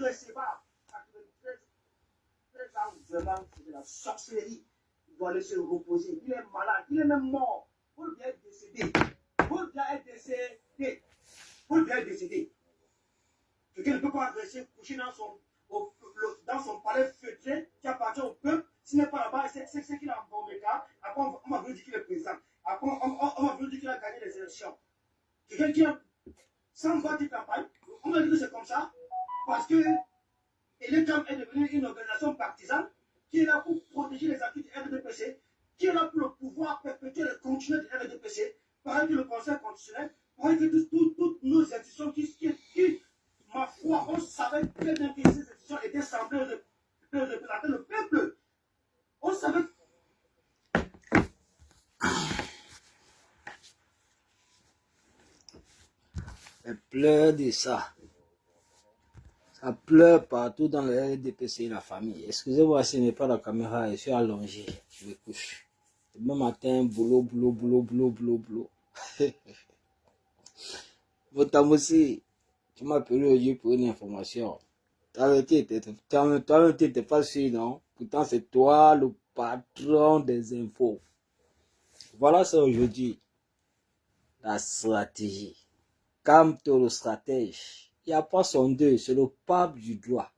irrécevable. 93 ans, vraiment, c'est de la sorcellerie. Il doit aller se reposer. Il est malade. Il est même mort. Paul Biya est décédé. Paul Biya est décédé. Paul Biya est décédé. Quelqu'un ne peut pas rester couché dans son palais feutré qui appartient au peuple. S'il n'est pas là-bas, c'est qu'il a un bon méca. Après, on va venir dire qu'il est président. Après, on va venir dire qu'il a gagné les élections. Quelqu'un qui a, sans battre campagne, on va dire que c'est comme ça. Parce que l'État est devenu une organisation partisane qui est là pour protéger les acquis du RDPC, qui est là pour le pouvoir perpétuer le continuer du RDPC, pareil que le Conseil constitutionnel, pareil que toutes nos institutions qui, ma foi, on savait très bien que ces institutions étaient semblées de représenter le peuple. On savait. Elle pleure de ça. Ça pleure partout dans le RDPC et la famille. Excusez-moi si ce n'est pas la caméra, je suis allongé. Je me couche. Demain matin, boulot. Botamossi, tu m'as appelé aujourd'hui pour une information. Toi-même, tu n'étais pas sûr, non? Pourtant, c'est toi le patron des infos. Voilà ça aujourd'hui. La stratégie. Camto le stratège. Il n'y a pas son deux, c'est le pape du droit.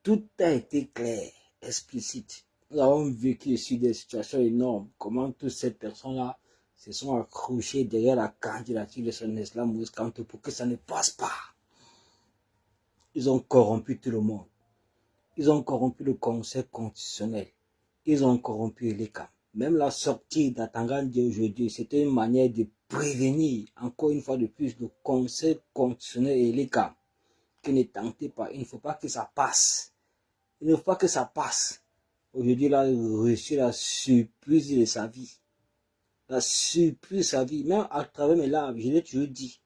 Tout a été clair, explicite. Nous avons vécu sur des situations énormes. Comment toutes ces personnes-là se sont accrochées derrière la candidature de son islam Moïse Kamto pour que ça ne passe pas. Ils ont corrompu tout le monde. Ils ont corrompu le Conseil constitutionnel. Ils ont corrompu l'ECAM. Même la sortie d'Atangandi aujourd'hui, c'était une manière de prévenir, encore une fois de plus, le Conseil constitutionnel et l'ECAM. Que ne tentez pas, il ne faut pas que ça passe. Il ne faut pas que ça passe. Aujourd'hui, il a reçu la surprise de sa vie. La surprise de sa vie. Même à travers mes lives, je l'ai toujours dit.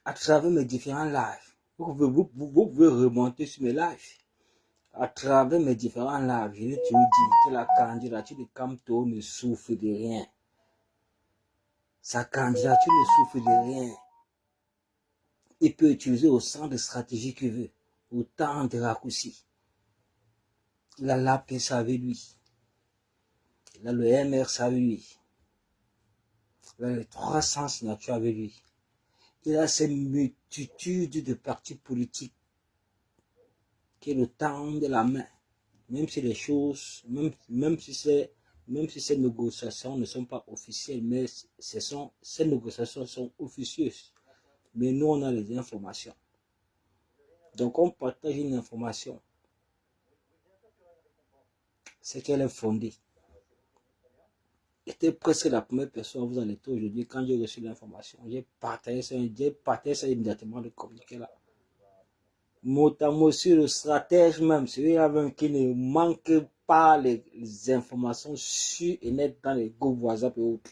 À travers mes différents lives. Vous pouvez remonter sur mes lives. À travers mes différents lives, je l'ai toujours dit que la candidature de Kamto ne souffre de rien. Sa candidature ne souffre de rien. Il peut utiliser autant de stratégies qu'il veut. Autant de raccourcis. Il a l'APS avec lui. Il a le MRC avec lui. Il a les 300 signatures avec lui. Il a ces multitudes de partis politiques qui le tendent la main. Même si les choses, même si ces négociations ne sont pas officielles, mais ces négociations sont officieuses. Mais nous, on a les informations. Donc, on partage une information. C'est qu'elle est fondée. J'étais presque la première personne à vous alerter aujourd'hui quand j'ai reçu l'information. J'ai partagé ça immédiatement, le communiqué là. Notamment sur le stratège même, celui-là même qui ne manque pas les informations sûres et nettes dans les groupes WhatsApp et autres.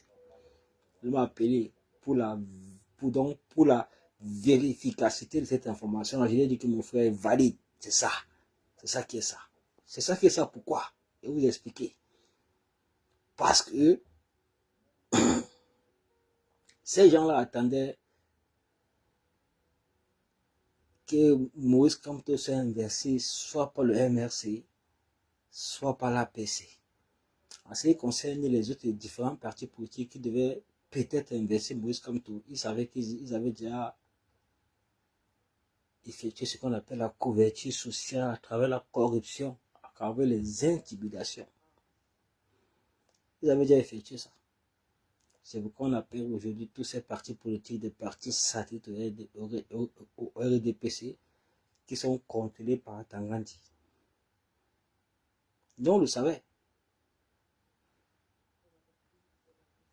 Il m'a appelé pour la vérificacité de cette information. Je lui ai dit que mon frère est valide. C'est ça. C'est ça qui est ça. C'est ça qui est ça. Pourquoi? Je vais vous expliquer. Parce que ces gens-là attendaient que Moïse Kamto soit inversé soit par le MRC, soit par l'APC. En ce qui concerne les autres différents partis politiques qui devaient peut-être inverser Moïse Kamto, ils savaient qu'ils avaient déjà effectué ce qu'on appelle la couverture sociale à travers la corruption, à travers les intimidations. Ils avaient déjà effectué ça. C'est pourquoi on appelle aujourd'hui tous ces partis politiques des partis satellites au RDPC qui sont contrôlés par Tangandi. Donc on le savait.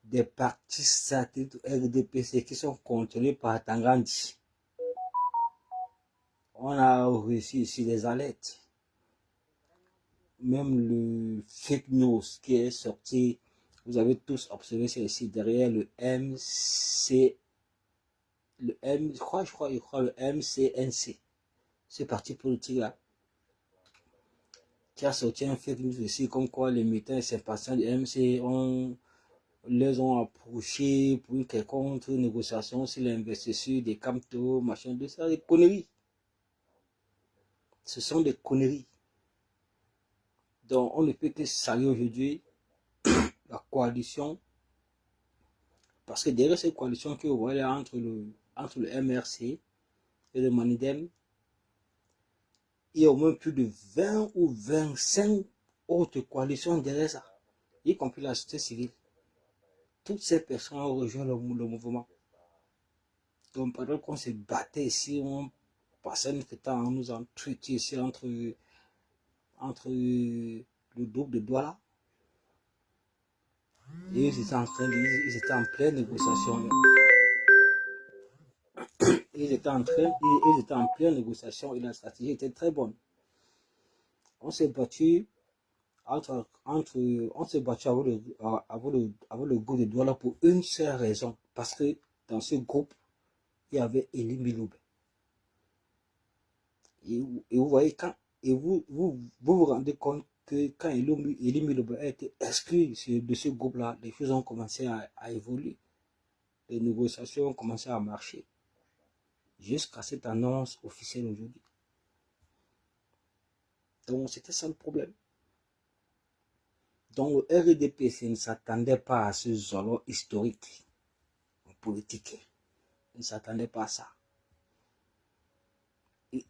Des partis satellites au RDPC qui sont contrôlés par Tangandi. On a reçu ici des alertes. Même le fake news qui est sorti, vous avez tous observé ça ici derrière le MC, je crois le MCNC, ce parti politique là, qui a sorti un fake news ici comme quoi les militants et sympathisants du MC les ont approchés pour une quelconque négociation sur l'investissement des Kamto, machin, de ça, des conneries. Ce sont des conneries. Donc, on ne peut que saluer aujourd'hui la coalition. Parce que derrière cette coalition que vous voyez entre le MRC et le Manidem, il y a au moins plus de 20 ou 25 autres coalitions derrière ça, y compris la société civile. Toutes ces personnes ont rejoint le mouvement. Donc, pendant qu'on se battait ici, on passait notre temps à nous entretuer ici entre le groupe de Douala. Et ils étaient en pleine négociation. Ils étaient en pleine négociation et la stratégie était très bonne. On s'est battu on s'est battu avec le groupe de Douala pour une seule raison. Parce que dans ce groupe, il y avait Elie Miloube. Et vous voyez, vous rendez compte que quand Elie Miloube a été exclu de ce groupe-là, les choses ont commencé à évoluer. Les négociations ont commencé à marcher. Jusqu'à cette annonce officielle aujourd'hui. Donc, c'était ça le problème. Donc, le RDPC ne s'attendait pas à ce zolo historique en politique. Ils ne s'attendaient pas à ça.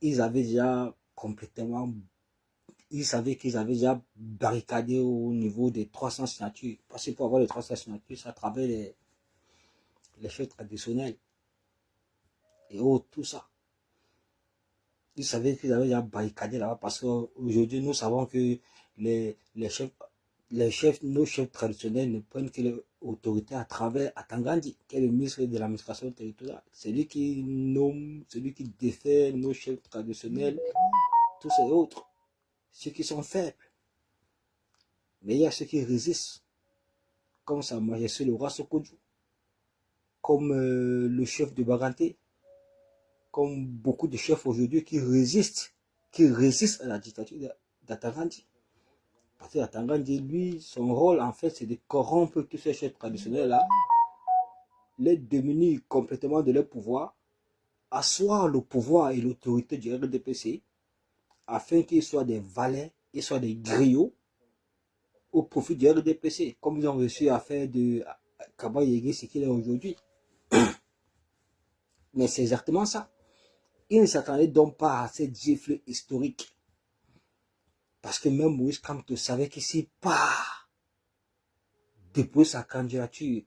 Ils avaient déjà complètement... Ils savaient qu'ils avaient déjà barricadé au niveau des 300 signatures. Parce que pour avoir les 300 signatures, c'est à travers les chefs traditionnels. Et tout ça. Ils savaient qu'ils avaient déjà barricadé là-bas parce qu'aujourd'hui, nous savons que nos chefs traditionnels ne prennent que l'autorité à travers Atangandi, qui est le ministre de l'administration territoriale. C'est lui qui nomme, c'est lui qui défait nos chefs traditionnels, tous ces autres, ceux qui sont faibles. Mais il y a ceux qui résistent, comme Sa Majesté le roi Sokodju, comme le chef de Baganté, comme beaucoup de chefs aujourd'hui qui résistent à la dictature d'Atangandi. Parce que Atangandi, lui, son rôle, en fait, c'est de corrompre tous ces chefs traditionnels-là, les démunir complètement de leur pouvoir, asseoir le pouvoir et l'autorité du RDPC, afin qu'ils soient des valets, ils soient des griots, au profit du RDPC, comme ils ont réussi à faire de Kaba Yégué ce qu'il est aujourd'hui. Mais c'est exactement ça. Ils ne s'attendaient donc pas à cette gifle historique. Parce que même Moïse Kamto savait que s'il part déposer sa candidature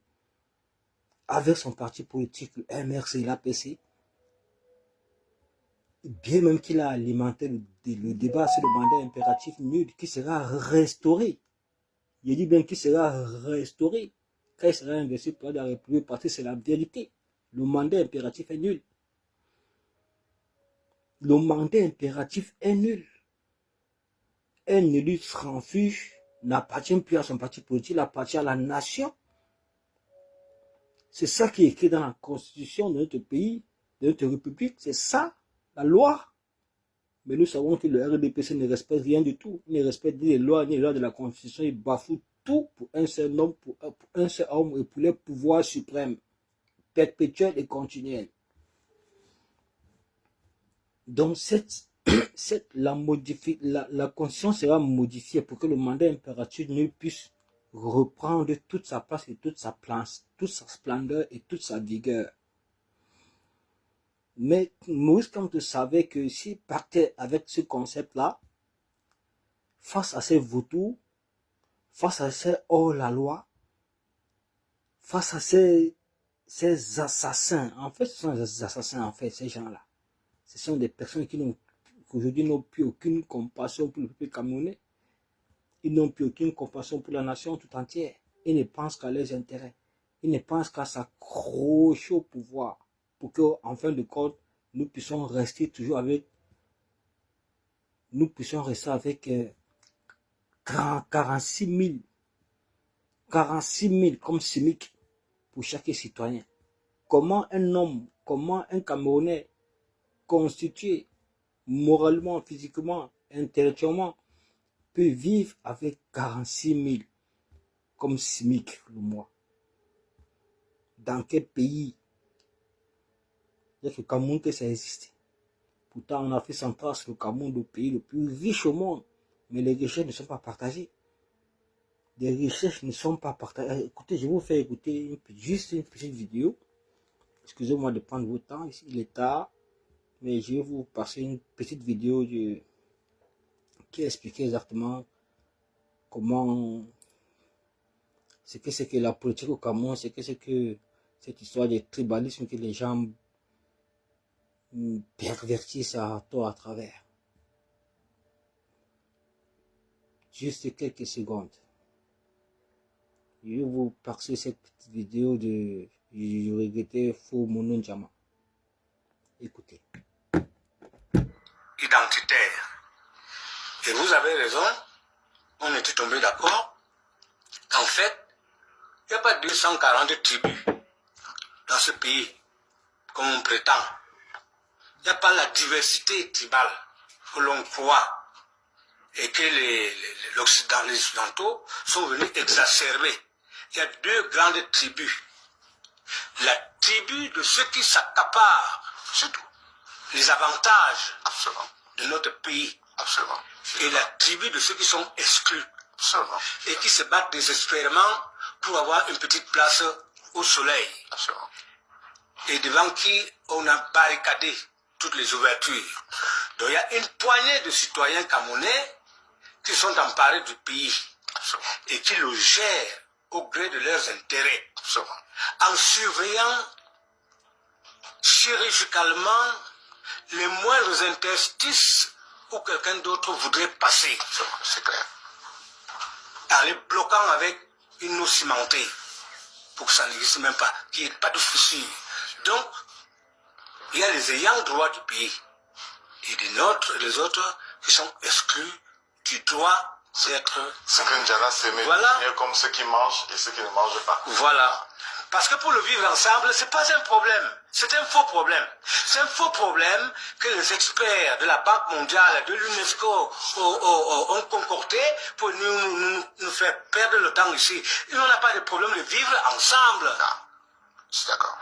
avec son parti politique, le MRC et l'APC, bien même qu'il a alimenté le débat sur le mandat impératif nul qui sera restauré. Il dit bien qu'il sera restauré quand il sera investi par la République parce que c'est la vérité. Le mandat impératif est nul. Le mandat impératif est nul. Un élu sans fiche n'appartient plus à son parti politique, il appartient à la nation. C'est ça qui est écrit dans la constitution de notre pays, de notre république. C'est ça, la loi. Mais nous savons que le RDPC ne respecte rien du tout. Il ne respecte ni les lois, ni les lois de la constitution. Il bafoue tout pour un seul homme, pour un seul homme et pour les pouvoirs suprêmes, perpétuels et continuels. Donc, la constitution sera modifiée pour que le mandat impératif ne puisse reprendre toute sa place et toute sa splendeur et toute sa vigueur. Mais Moïse Kamto savait que s'il partait avec ce concept-là, face à ces vautours, face à ces hors-la-loi, face à ces assassins, en fait, ce sont des assassins, en fait, ces gens-là. Ce sont des personnes qui aujourd'hui n'ont plus aucune compassion pour le peuple camerounais. Ils n'ont plus aucune compassion pour la nation tout entière. Ils ne pensent qu'à leurs intérêts. Ils ne pensent qu'à s'accrocher au pouvoir pour qu'en fin de compte, nous puissions rester toujours avec 46 000 comme SMIC pour chaque citoyen. Comment un Camerounais constitué moralement, physiquement, intellectuellement peut vivre avec 46 000 comme SMIC le mois? Dans quel pays? Il y a que Cameroun que ça existe. Pourtant, en Afrique centrale, c'est le Cameroun, le pays le plus riche au monde. Mais les richesses ne sont pas partagées. Les richesses ne sont pas partagées. Écoutez, je vais vous faire écouter juste une petite vidéo. Excusez-moi de prendre votre temps, ici il est tard. Mais je vais vous passer une petite vidéo qui explique exactement comment, ce que c'est que la politique au Cameroun, ce que c'est que cette histoire de tribalisme que les gens pervertissent à tort à travers. Juste quelques secondes. Je vais vous passer cette petite vidéo de du regretté Fou Monon Jama. Écoutez. Identitaire. Et vous avez raison, on était tombé d'accord qu'en fait, il n'y a pas 240 tribus dans ce pays, comme on prétend. Il n'y a pas la diversité tribale que l'on croit et que les Occidentaux sont venus exacerber. Il y a deux grandes tribus. La tribu de ceux qui s'accaparent, c'est tout, les avantages de notre pays. Absolument. Et la tribu de ceux qui sont exclus. Absolument. Et qui se battent désespérément pour avoir une petite place au soleil. Absolument. Et devant qui on a barricadé toutes les ouvertures. Donc il y a une poignée de citoyens camerounais qui sont emparés du pays. Absolument. Et qui le gèrent au gré de leurs intérêts. Absolument. En surveillant chirurgicalement les moindres interstices où quelqu'un d'autre voudrait passer. C'est clair. En les bloquant avec une eau cimentée pour que ça n'existe même pas, qu'il n'y ait pas de fissure. Donc, il y a les ayants droit du pays et les autres qui sont exclus du droit d'être. C'est que N'Djala s'est voilà. Comme ceux qui mangent et ceux qui ne mangent pas. Voilà. Parce que pour le vivre ensemble, ce n'est pas un problème. C'est un faux problème. C'est un faux problème que les experts de la Banque mondiale, de l'UNESCO ont concordé pour nous faire perdre le temps ici. On n'a pas de problème de vivre ensemble. Non, je suis d'accord.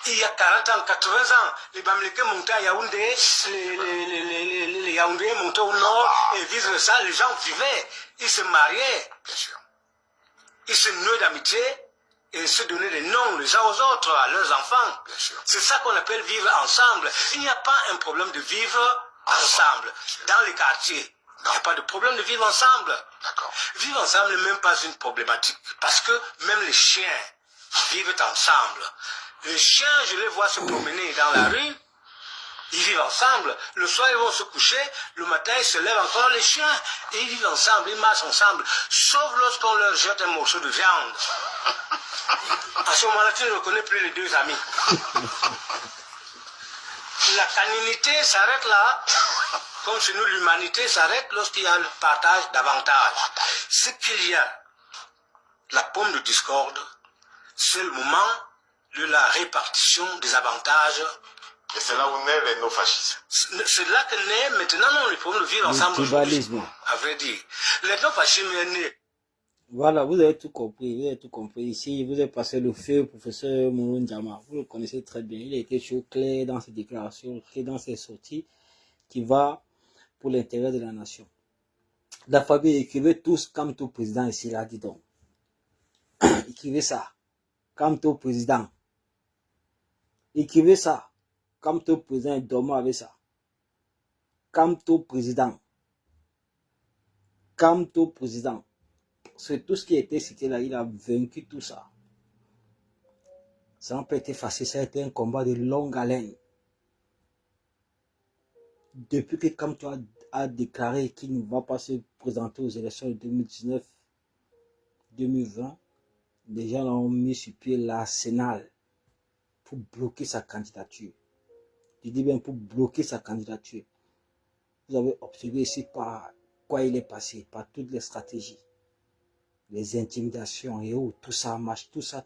Il y a 40 ans, 80 ans, les Bamileke montaient à Yaoundé, les Yaoundés montaient au nord, et vice-versa, les gens vivaient, ils se mariaient. Bien sûr. Ils se nouaient d'amitié et se donnaient des noms les uns aux autres, à leurs enfants. C'est ça qu'on appelle vivre ensemble. Il n'y a pas un problème de vivre ensemble. Dans les quartiers, il n'y a pas de problème de vivre ensemble. Vivre ensemble n'est même pas une problématique. Parce que même les chiens vivent ensemble. Les chiens, je les vois se promener dans la rue. Ils vivent ensemble. Le soir, ils vont se coucher. Le matin, ils se lèvent encore, les chiens. Et ils vivent ensemble, ils marchent ensemble. Sauf lorsqu'on leur jette un morceau de viande. À ce moment-là, tu ne reconnais plus les deux amis. La caninité s'arrête là. Comme chez nous, l'humanité s'arrête lorsqu'il y a le partage d'avantages. Ce qu'il y a, la pomme de discorde, c'est le moment de la répartition des avantages. Et c'est là où naît les néofascistes. C'est là que naît maintenant le problème de vivre ensemble. Le tribalisme. À vrai dire. Les néofascismes est né. Voilà, vous avez tout compris, vous avez tout compris. Ici, vous avez passé le feu, professeur Monon Jama. Vous le connaissez très bien. Il a été chaud, clair dans ses déclarations, clair dans ses sorties, qui va pour l'intérêt de la nation. La famille écrivait tous comme tout président ici, là, dis donc. Écrivez ça, comme tout président. Écrivez ça, comme tout président, dormant avec ça. Comme tout président. Comme tout président. C'est tout ce qui a été cité là, il a vaincu tout ça. Ça n'a pas été facile, ça a été un combat de longue haleine. Depuis que Kamto a déclaré qu'il ne va pas se présenter aux élections de 2019-2020, les gens ont mis sur pied l'arsenal pour bloquer sa candidature. Je dis bien pour bloquer sa candidature. Vous avez observé ici par quoi il est passé, par toutes les stratégies. Les intimidations et autres, tout ça marche, tout ça.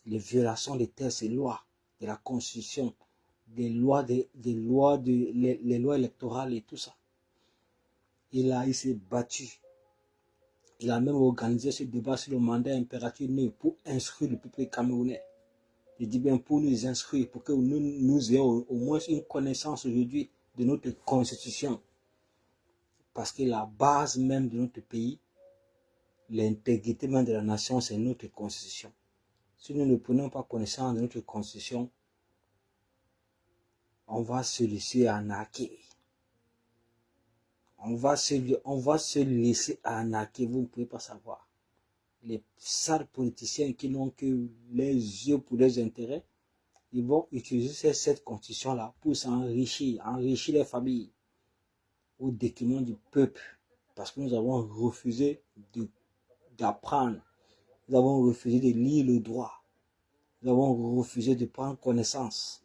Les violations des textes et lois, de la constitution, les lois électorales et tout ça. Il s'est battu. Il a même organisé ce débat sur le mandat impératif pour inscrire le peuple camerounais. Je dis bien pour nous inscrire, pour que nous ayons au moins une connaissance aujourd'hui de notre constitution. Parce que la base même de notre pays, l'intégrité même de la nation, c'est notre constitution. Si nous ne prenons pas connaissance de notre constitution, on va se laisser arnaquer. On va se laisser arnaquer, vous ne pouvez pas savoir. Les sales politiciens qui n'ont que les yeux pour leurs intérêts, ils vont utiliser cette constitution-là pour s'enrichir, enrichir les familles au détriment du peuple. Parce que nous avons refusé d'apprendre, nous avons refusé de lire le droit, nous avons refusé de prendre connaissance.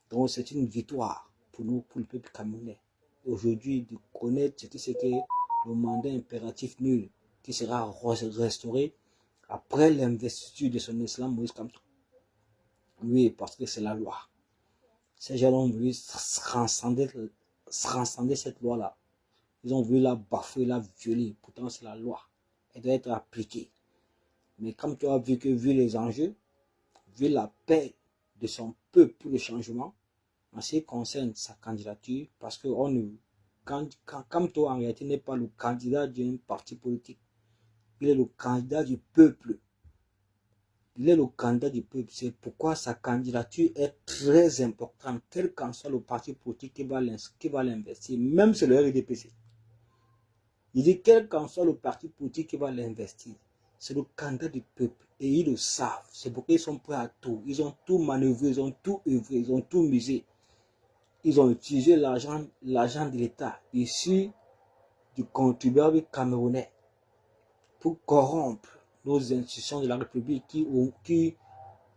Donc c'est une victoire pour nous, pour le peuple camerounais. Aujourd'hui, de connaître ce que le mandat impératif nul qui sera restauré après l'investiture de son islam Moïse Kamto. Oui, parce que c'est la loi. Ces gens ont voulu transcender cette loi-là. Ils ont voulu la bafouer, la violer. Pourtant, c'est la loi. Elle doit être appliquée. Mais comme tu as vu les enjeux, vu la paix de son peuple pour le changement, en ce qui concerne sa candidature, parce que Kamto en réalité n'est pas le candidat d'un parti politique. Il est le candidat du peuple. Il est le candidat du peuple. C'est pourquoi sa candidature est très importante, quel qu'en soit le parti politique qui va l'investir, même c'est le RDPC. Il dit quel qu'en soit le parti politique qui va l'investir, c'est le candidat du peuple. Et ils le savent. C'est pourquoi ils sont prêts à tout. Ils ont tout manœuvré, ils ont tout œuvré, ils ont tout misé. Ils ont utilisé l'argent de l'État issu du contribuable camerounais pour corrompre nos institutions de la République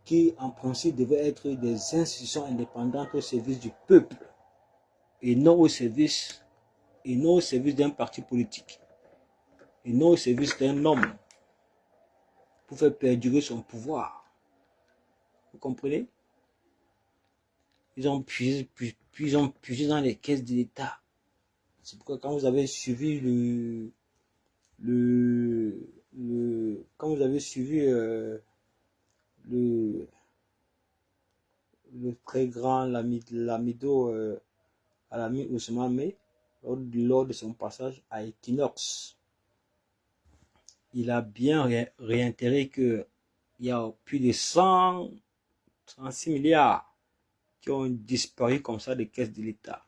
qui en principe devaient être des institutions indépendantes au service du peuple et non au service d'un parti politique et non au service d'un homme pour faire perdurer son pouvoir. Vous comprenez? Ils ont puisé dans les caisses de l'État. C'est pourquoi quand vous avez suivi quand vous avez suivi le très grand Lamido Alami Ousmane lors de son passage à Equinox, il a bien réitéré qu'il y a plus de 136 milliards qui ont disparu comme ça des caisses de l'État.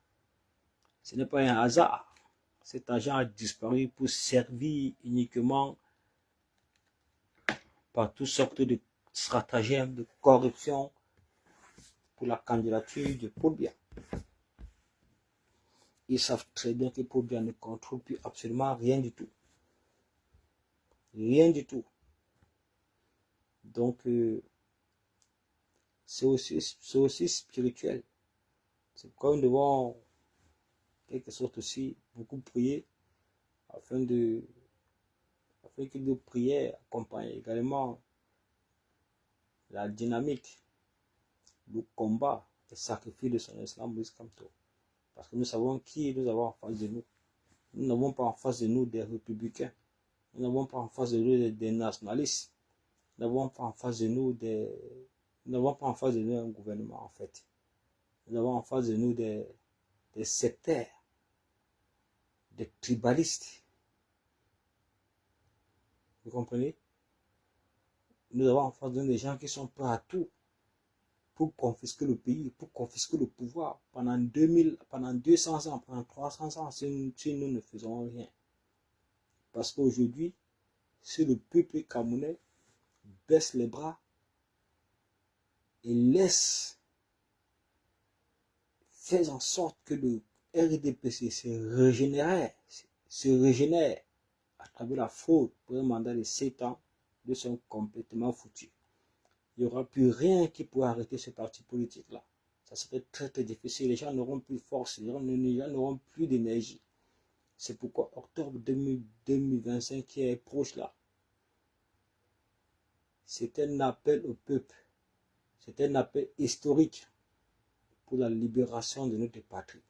Ce n'est pas un hasard. Cet argent a disparu pour servir uniquement par toutes sortes de stratagèmes de corruption pour la candidature de Paul Biya. Ils savent très bien que Paul Biya ne contrôle plus absolument rien du tout. Rien du tout. Donc, c'est aussi spirituel. C'est pourquoi nous devons, en quelque sorte aussi, beaucoup prier afin que nos prières accompagnent également la dynamique, le combat et le sacrifice de son islam Moïse Kamto. Parce que nous savons qui nous avons en face de nous. Nous n'avons pas en face de nous des républicains. Nous n'avons pas en face de nous des nationalistes. Nous n'avons pas en face de nous un gouvernement en fait. Nous avons en face de nous des sectaires, des tribalistes. Vous comprenez? Nous avons en face de nous des gens qui sont prêts à tout pour confisquer le pays, pour confisquer le pouvoir pendant 200 ans, pendant 300 ans, si nous ne faisons rien. Parce qu'aujourd'hui, si le peuple camerounais baisse les bras et laisse faire en sorte que le RDPC se régénère à travers la fraude pour un mandat de 7 ans, ils sont complètement foutus. Il n'y aura plus rien qui pourra arrêter ce parti politique-là. Ça serait très très difficile. Les gens n'auront plus de force, les gens n'auront plus d'énergie. C'est pourquoi octobre 2025 qui est proche là, c'est un appel au peuple. C'est un appel historique pour la libération de notre patrie,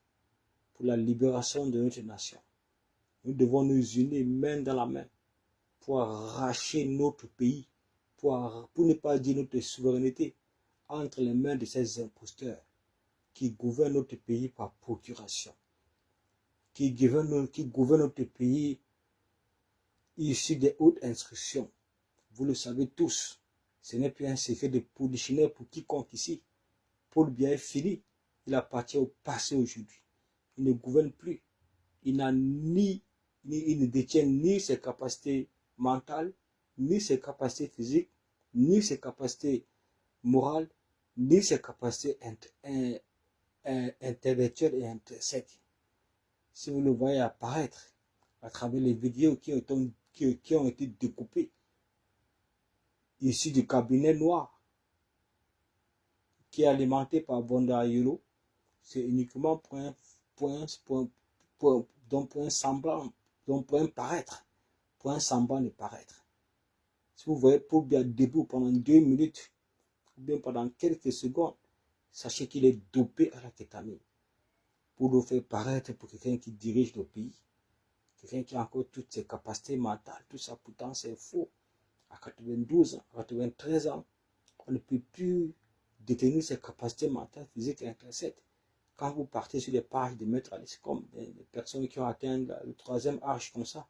pour la libération de notre nation. Nous devons nous unir main dans la main pour arracher notre pays, pour ne pas dire notre souveraineté, entre les mains de ces imposteurs qui gouverne notre pays par procuration, qui gouverne notre pays issu des hautes instructions. Vous le savez tous, ce n'est plus un secret de polichinelle pour quiconque ici. Paul Biya est fini, il appartient au passé aujourd'hui. Il ne gouverne plus. Il ne détient ni ses capacités mentales, ni ses capacités physiques, ni ses capacités morales, ni ses capacités intellectuelles et intrinsèques. Si vous le voyez apparaître à travers les vidéos qui ont été découpées, issues du cabinet noir, qui est alimenté par Bonda Yolo, c'est uniquement pour un semblant, pour un paraître, pour un semblant de paraître. Si vous voyez Paul Biya debout pendant 2 minutes, ou bien pendant quelques secondes, sachez qu'il est dopé à la kétamine, pour le faire paraître pour quelqu'un qui dirige le pays, quelqu'un qui a encore toutes ses capacités mentales, tout ça, pourtant c'est faux. À 92 ans, à 93 ans, on ne peut plus détenir ses capacités mentales, physiques et intrinsèques. Quand vous partez sur les pages de Maître Alice, comme des personnes qui ont atteint le 3e âge comme ça,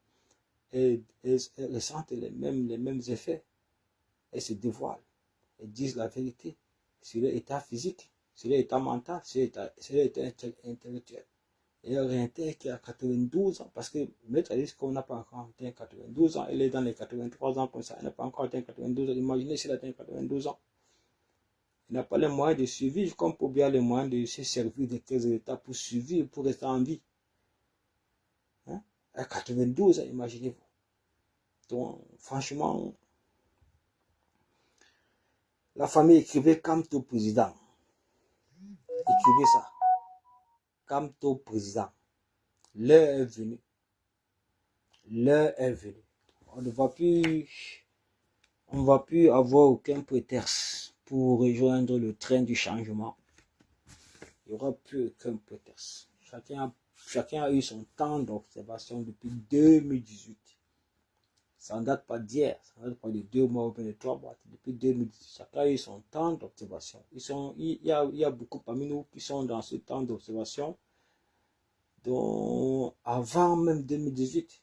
elles ressentent les mêmes effets. Elles se dévoilent. Elles disent la vérité sur leur état physique, sur leur état mental, sur leur état intellectuel. Et elle réintègre qui a 92 ans, parce que Maître Alice, qu'on n'a pas encore atteint 92 ans, elle est dans les 83 ans comme ça, elle n'a pas encore atteint 92 ans. Imaginez si elle atteint 92 ans. Il n'a pas les moyens de survivre, comme Paul Biya les moyens de se servir des caisses de l'État pour survivre, pour rester en vie. Hein? À 92 ans, imaginez-vous. Donc, franchement, la famille écrivait Kamto président. Écrivez ça. Kamto président. L'heure est venue. L'heure est venue. On ne va plus avoir aucun prétexte pour rejoindre le train du changement. Il n'y aura plus aucun prétexte. Chacun a eu son temps d'observation depuis 2018. Ça ne date pas d'hier, ça ne date pas de 2 mois ou de 3 mois. Depuis 2018, chacun a eu son temps d'observation. Il y a beaucoup parmi nous qui sont dans ce temps d'observation avant même 2018.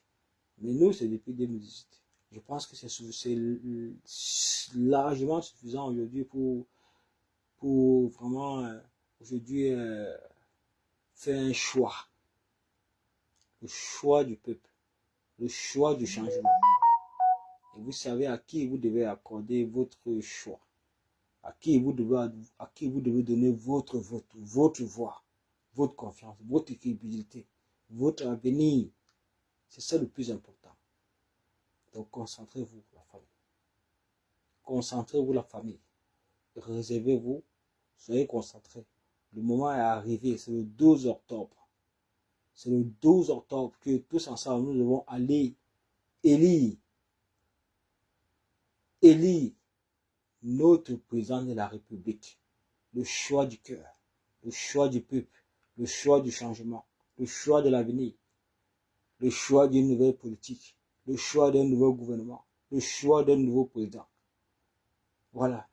Mais nous, c'est depuis 2018. Je pense que c'est largement suffisant aujourd'hui pour vraiment aujourd'hui faire un choix. Le choix du peuple. Le choix du changement. Et vous savez à qui vous devez accorder votre choix. À qui vous devez donner votre vote, votre voix, votre confiance, votre crédibilité, votre avenir. C'est ça le plus important. Donc concentrez-vous, la famille. Concentrez-vous, la famille. Réservez-vous, soyez concentrés. Le moment est arrivé, c'est le 12 octobre. C'est le 12 octobre que tous ensemble, nous devons aller élire notre président de la République. Le choix du cœur, le choix du peuple, le choix du changement, le choix de l'avenir, le choix d'une nouvelle politique, le choix d'un nouveau gouvernement, le choix d'un nouveau président. Voilà.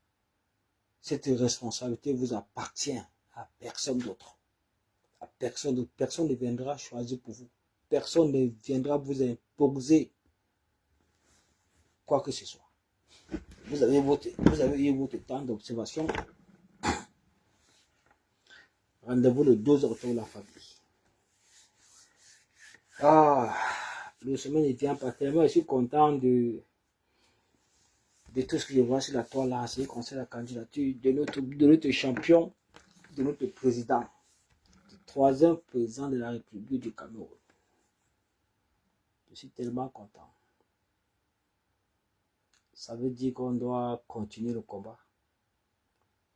Cette responsabilité vous appartient à personne d'autre. À personne d'autre. Personne ne viendra choisir pour vous. Personne ne viendra vous imposer quoi que ce soit. Vous avez eu votre temps d'observation. Rendez-vous le 12 octobre, la famille. Le semaine ne vient pas tellement. Je suis content de tout ce que je vois sur la toile là. C'est concerne la candidature de notre champion, de notre président, du 3e président de la République du Cameroun. Je suis tellement content. Ça veut dire qu'on doit continuer le combat.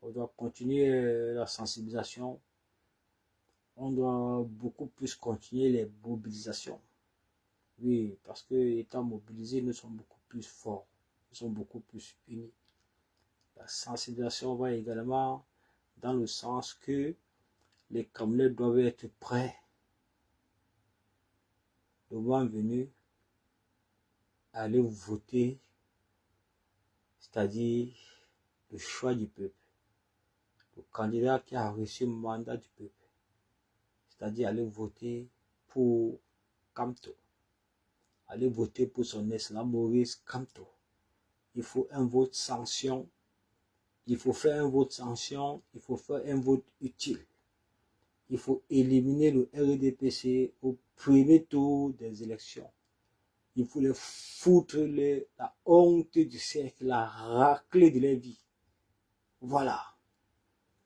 On doit continuer la sensibilisation. On doit beaucoup plus continuer les mobilisations. Oui, parce que étant mobilisés, nous sommes beaucoup plus forts. Nous sommes beaucoup plus unis. La sensibilisation va également dans le sens que les Camerounais doivent être prêts. Le moment venu, à aller voter, c'est-à-dire le choix du peuple. le candidat qui a reçu le mandat du peuple, c'est-à-dire aller voter pour Kamto, aller voter pour son excellent Maurice Kamto. Il faut un vote sanction, il faut faire un vote sanction, il faut faire un vote utile. Il faut éliminer le RDPC au premier tour des élections. Il faut les foutre la honte du siècle, la raclée de la vie. Voilà.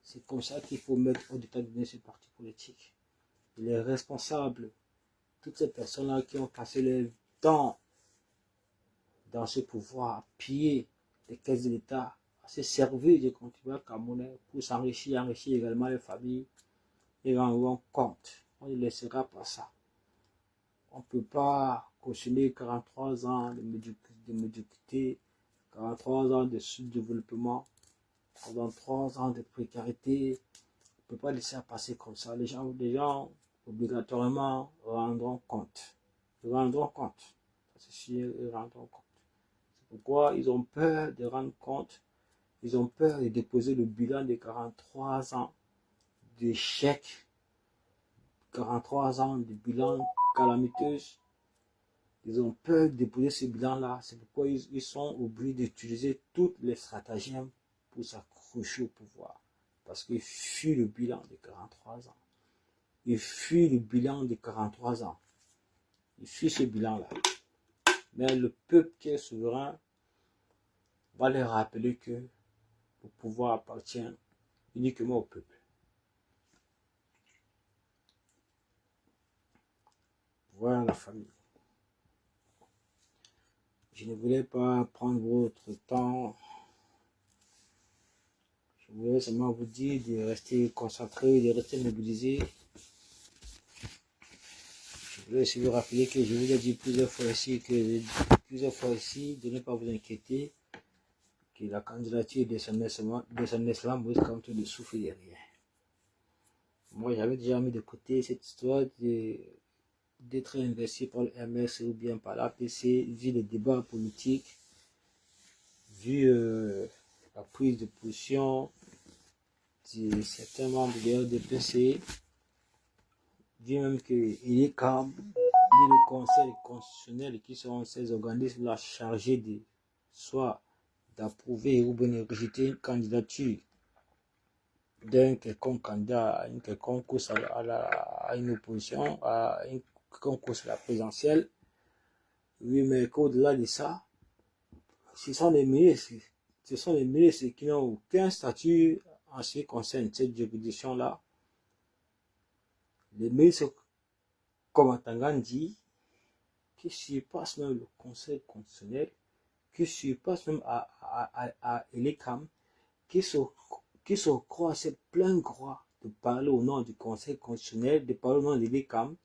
C'est comme ça qu'il faut mettre au état de ce parti politique. Il est responsable. Toutes ces personnes-là qui ont passé leur temps dans ce pouvoir, à piller les caisses de l'État, à se servir des contribuables camerounais pour s'enrichir, enrichir également les familles, et rendront compte. On ne laissera pas ça. On ne peut pas cautionner 43 ans de médiocrité, 43 ans de sous-développement, 43 ans de précarité. On ne peut pas laisser ça passer comme ça. Les gens obligatoirement rendront compte. Ils rendront compte. C'est sûr, ils rendront compte. C'est pourquoi ils ont peur de rendre compte. Ils ont peur de déposer le bilan de 43 ans d'échec, 43 ans de bilan calamiteux. Ils ont peur de déposer ce bilan-là. C'est pourquoi ils sont obligés d'utiliser toutes les stratagèmes pour s'accrocher au pouvoir. Parce qu'ils fuient le bilan de 43 ans. Ils fuient le bilan de 43 ans. Ils fuient ce bilan-là. Mais le peuple qui est souverain va leur rappeler que le pouvoir appartient uniquement au peuple. Voilà la famille. Je ne voulais pas prendre votre temps. Je voulais seulement vous dire de rester concentré, de rester mobilisé. Je voulais aussi vous rappeler que je vous ai dit plusieurs fois ici de ne pas vous inquiéter, que la candidature de son excellent Maurice Kamto ne souffre de rien. Moi, j'avais déjà mis de côté cette histoire d'être investi par le MS ou bien par l'APC, vu les débats politiques, vu la prise de position de certains membres de l'RDPC, vu même que l'ICAM, ni le Conseil constitutionnel, qui sont ces organismes-là chargés de soit d'approuver ou bien de rejeter une candidature d'un quelconque candidat à une quelconque course à une opposition, à une concours à la présidentielle. Oui, mais qu'au-delà de ça, ce sont les ministres qui n'ont aucun statut en ce qui concerne cette juridiction-là. Les ministres, comme Atangan dit, qui surpassent même le Conseil constitutionnel, qui surpassent même à l'ECAM, qui se croient c'est plein droit de parler au nom du Conseil constitutionnel, de parler au nom de l'ECAM,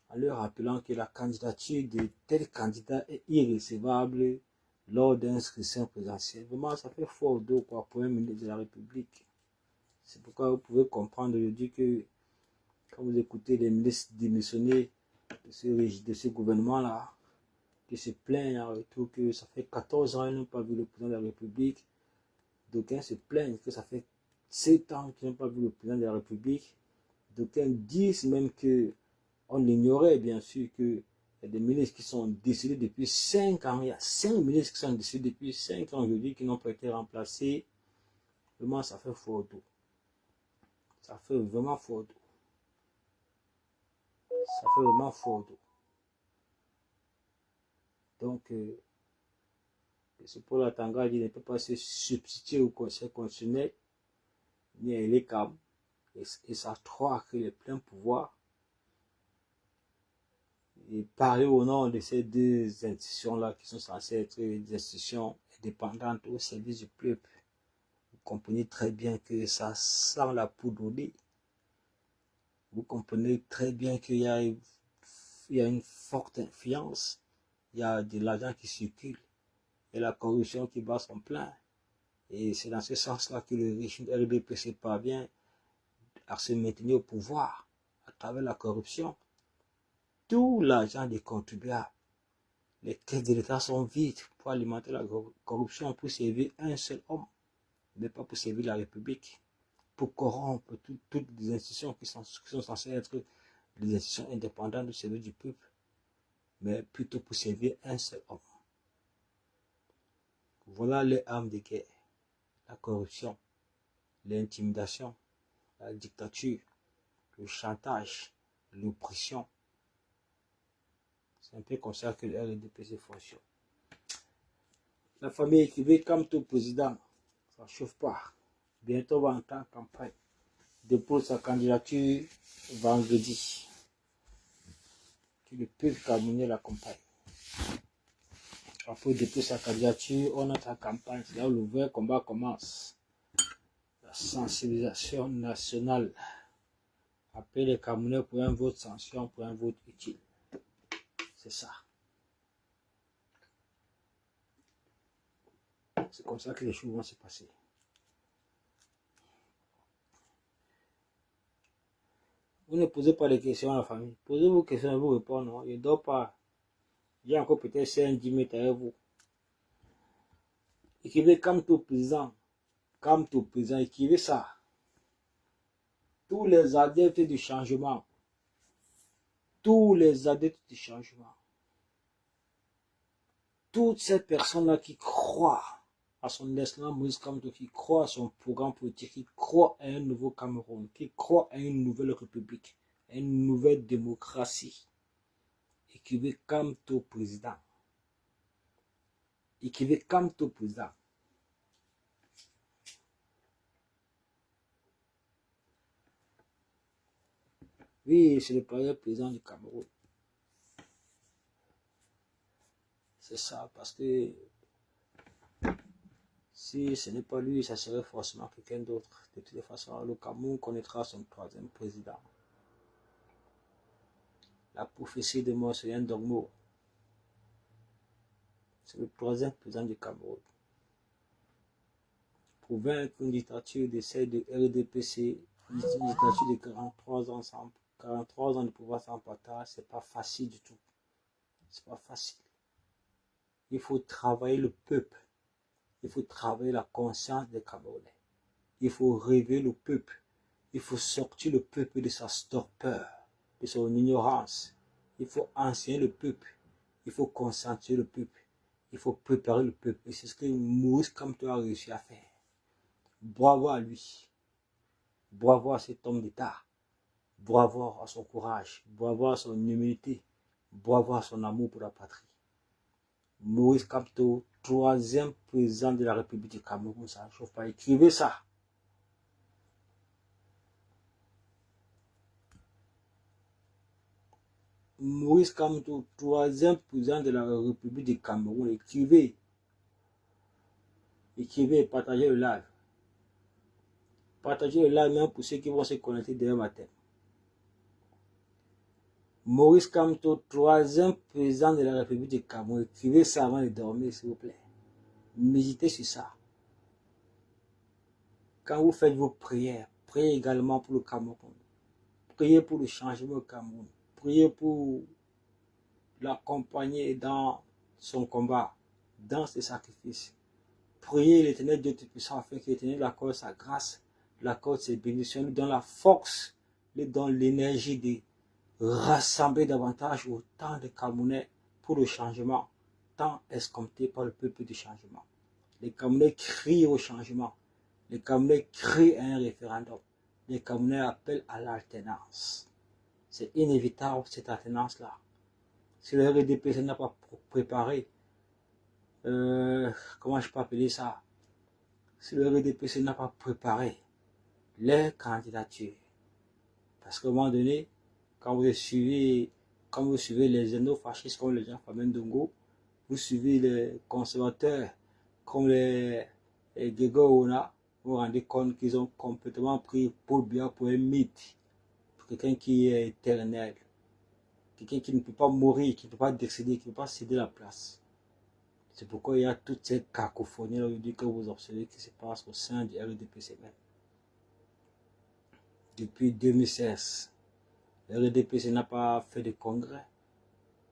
en leur rappelant que la candidature de tel candidat est irrecevable lors d'inscription présidentielle. Vraiment, ça fait fort au dos pour un ministre de la République. C'est pourquoi vous pouvez comprendre aujourd'hui que quand vous écoutez les ministres démissionnés de ce gouvernement-là, qui se plaignent en retour que ça fait 14 ans qu'ils n'ont pas vu le président de la République, d'aucuns se plaignent que ça fait 7 ans qu'ils n'ont pas vu le président de la République, d'aucuns disent même que on ignorait bien sûr qu'il y a des ministres qui sont décédés depuis 5 ans. Il y a 5 ministres qui sont décédés depuis 5 ans aujourd'hui qui n'ont pas été remplacés. Vraiment, ça fait fort dos. Ça fait vraiment fort dos. Ça fait vraiment fort dos. Donc, c'est pour la Tanga, il ne peut pas se substituer au Conseil constitutionnel, ni à l'ECAM, et ça croit que les pleins pouvoirs. Et parler au nom de ces deux institutions-là qui sont censées être des institutions indépendantes au service du peuple. Vous comprenez très bien que ça sent la poudre au nez. Vous comprenez très bien qu'il y a une forte influence. Il y a de l'argent qui circule. Et la corruption qui bat son plein. Et c'est dans ce sens-là que le régime RDPC parvient à se maintenir au pouvoir à travers la corruption. Tout l'argent des contribuables, les caisses de l'État sont vides pour alimenter la corruption, pour servir un seul homme, mais pas pour servir la République. pour corrompre toutes les institutions qui sont censées être des institutions indépendantes de servir du peuple, mais plutôt pour servir un seul homme. Voilà les armes de guerre, la corruption, l'intimidation, la dictature, le chantage, l'oppression. C'est un peu comme ça que le RDPC fonctionne. La famille écrivait comme tout président, ça ne chauffe pas. Bientôt, on va entrer en campagne. Dépose sa candidature vendredi. Que le peuple camerounais l'accompagne. Après déposer sa candidature, on entre en campagne. C'est là où le vrai combat commence. La sensibilisation nationale. Appeler les Camerounais pour un vote sanction, pour un vote utile. C'est ça. C'est comme ça que les choses vont se passer. Vous ne posez pas de questions à la famille. Posez vos questions et vous répondez. Non, je ne dors pas. J'ai encore peut-être 5-10 minutes avec vous. Écrivez comme tout président. Comme tout président, écrivez ça. Tous les adeptes du changement. Tous les adeptes du changement. Toutes ces personnes-là qui croient à son excellence Moïse Kamto, qui croient à son programme politique, qui croient à un nouveau Cameroun, qui croient à une nouvelle république, à une nouvelle démocratie. Écrivez Kamto président. Écrivez Kamto président. Oui, c'est le premier président du Cameroun. C'est ça, parce que si ce n'est pas lui, ça serait forcément quelqu'un d'autre. De toutes les façons, le Cameroun connaîtra son troisième président. La prophétie de Moïse Dogmo. C'est le troisième président du Cameroun. Pour vaincre une dictature de celle de RDPC, une dictature de 43 ans, 43 ans de pouvoir sans partage, c'est pas facile du tout. C'est pas facile. Il faut travailler le peuple. Il faut travailler la conscience des Camerounais. Il faut réveiller le peuple. Il faut sortir le peuple de sa torpeur, de son ignorance. Il faut enseigner le peuple. Il faut conscientiser le peuple. Il faut préparer le peuple. Et c'est ce que Moïse Kamto a réussi à faire. Bravo à lui. Bravo à cet homme d'État. Bravo à son courage. Bravo à son humilité. Bravo à son amour pour la patrie. Moïse Kamto, troisième président de la République du Cameroun, ça ne chauffe pas. Écrivez ça. Moïse Kamto, troisième président de la République du Cameroun. Écrivez. Écrivez et partagez le live. Partagez le live même pour ceux qui vont se connecter demain matin. Moïse Kamto, troisième président de la République du Cameroun. Écrivez ça avant de dormir, s'il vous plaît. Méditez sur ça. Quand vous faites vos prières, priez également pour le Cameroun. Priez pour le changement au Cameroun. Priez pour l'accompagner dans son combat, dans ses sacrifices. Priez l'Éternel Dieu Tout-Puissant afin que l'Éternel accorde sa grâce, l'accorde ses bénédictions, lui donne la force, lui donne l'énergie de rassembler davantage autant de Camerounais pour le changement, tant escompté par le peuple du changement. Les Camerounais crient au changement. Les Camerounais crient à un référendum. Les Camerounais appellent à l'alternance. C'est inévitable cette alternance-là. Si le RDPC n'a pas préparé, comment je peux appeler ça? Si le RDPC n'a pas préparé les candidatures, parce qu'à un moment donné, quand vous suivez les xénofascistes comme les gens Famen Dongo, vous suivez les conservateurs comme les Gego-Ona, vous vous rendez compte qu'ils ont complètement pris Paul Biya pour un mythe, pour quelqu'un qui est éternel, quelqu'un qui ne peut pas mourir, qui ne peut pas décéder, qui ne peut pas céder la place. C'est pourquoi il y a toute cette cacophonie aujourd'hui que vous observez qui se passe au sein du RDPC même. Depuis 2016, le RDPC n'a pas fait de congrès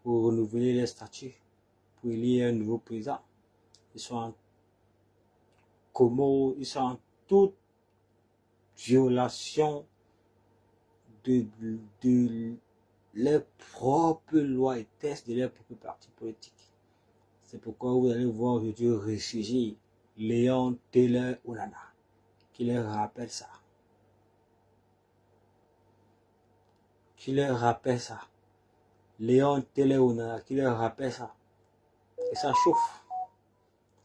pour renouveler les statuts, pour élire un nouveau président. Ils sont en Comores, ils sont en toute violation de leurs propres lois et tests de leurs propres partis politiques. C'est pourquoi vous allez voir aujourd'hui ressurgir Léon Taylor Onana, qui leur rappelle ça. Léon Taylor Onana, qui leur rappelle ça. Et ça chauffe.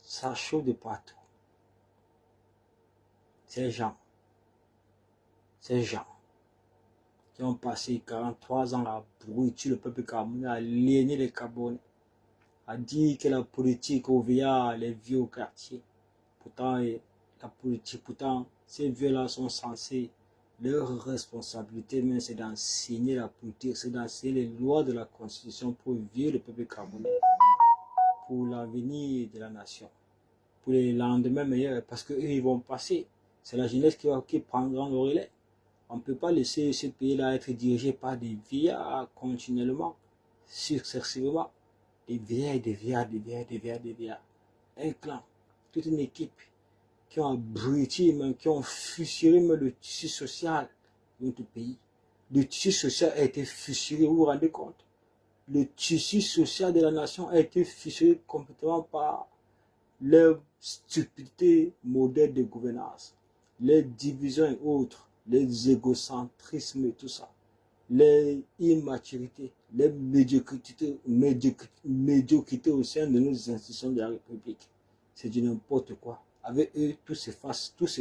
Ça chauffe de partout. Ces gens qui ont passé 43 ans à brûler le peuple camerounais, à aliéner les Camerounais, à dire que la politique au via les vieux au quartier. Pourtant, ces vieux-là sont censés, leur responsabilité, mais c'est d'enseigner la politique, c'est d'enseigner les lois de la Constitution pour vivre le peuple camerounais, pour l'avenir de la nation, pour les lendemains meilleurs, parce qu'eux, ils vont passer. C'est la jeunesse qui prendra le relais. On ne peut pas laisser ce pays-là être dirigé par des vieillards continuellement, successivement. Des vieillards. Un clan, toute une équipe qui ont abruti, qui ont fissuré le tissu social de notre pays. Le tissu social a été fissuré, vous vous rendez compte? Le tissu social de la nation a été fissuré complètement par leur stupidité modèle de gouvernance, les divisions et autres, les égocentrismes et tout ça, les immaturités, les médiocrités au sein de nos institutions de la République. C'est du n'importe quoi. Avec eux, tout se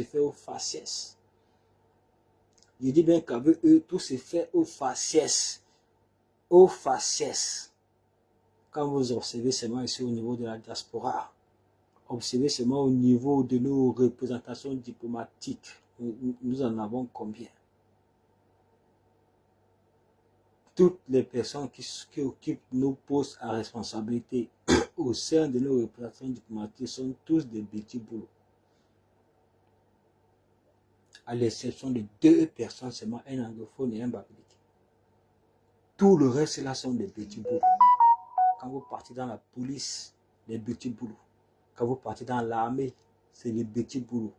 fait au faciès. Je dis bien qu'avec eux, tout se fait au faciès. Au faciès. Quand vous observez seulement ici au niveau de la diaspora, observez seulement au niveau de nos représentations diplomatiques, nous en avons combien? Toutes les personnes qui occupent nos postes à responsabilité au sein de nos représentations diplomatiques sont tous des petits boulots. À l'exception de 2 personnes seulement, un anglophone et un babylonique. Tout le reste là sont des petits boulots. Quand vous partez dans la police, des petits boulots. Quand vous partez dans l'armée, c'est des petits boulots.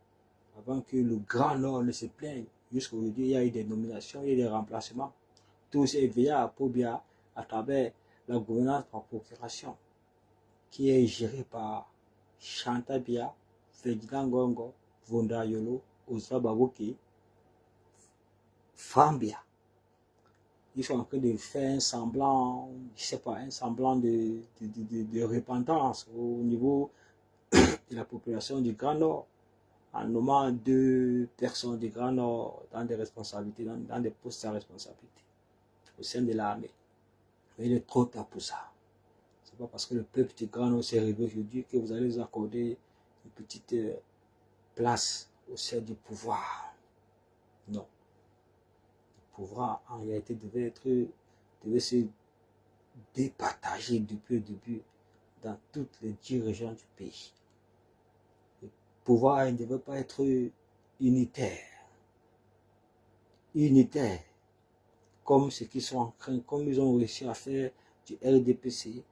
Avant que le Grand Nord ne se plaigne, jusqu'à aujourd'hui, il y a eu des nominations, il y a eu des remplacements. Tout est veillé à Pobia à travers la gouvernance par procuration, qui est gérée par Chanta Bia, Ferdinand Gongo, Vonda Yolo, Osra Baboki, Fambia. Ils sont en train de faire un semblant, je sais pas, un semblant de repentance au niveau de la population du Grand Nord, en nommant 2 personnes du Grand Nord dans des responsabilités, dans des postes à responsabilité au sein de l'armée. Il est trop tard pour ça. C'est pas parce que le peuple du Grand Nord s'est réveillé aujourd'hui que vous allez vous accorder une petite place au sein du pouvoir. Non. Le pouvoir, en réalité, devait se départager depuis le début dans toutes les 10 régions du pays. Le pouvoir ne devait pas être unitaire. Comme ce qu'ils sont en train, comme ils ont réussi à faire du RDPC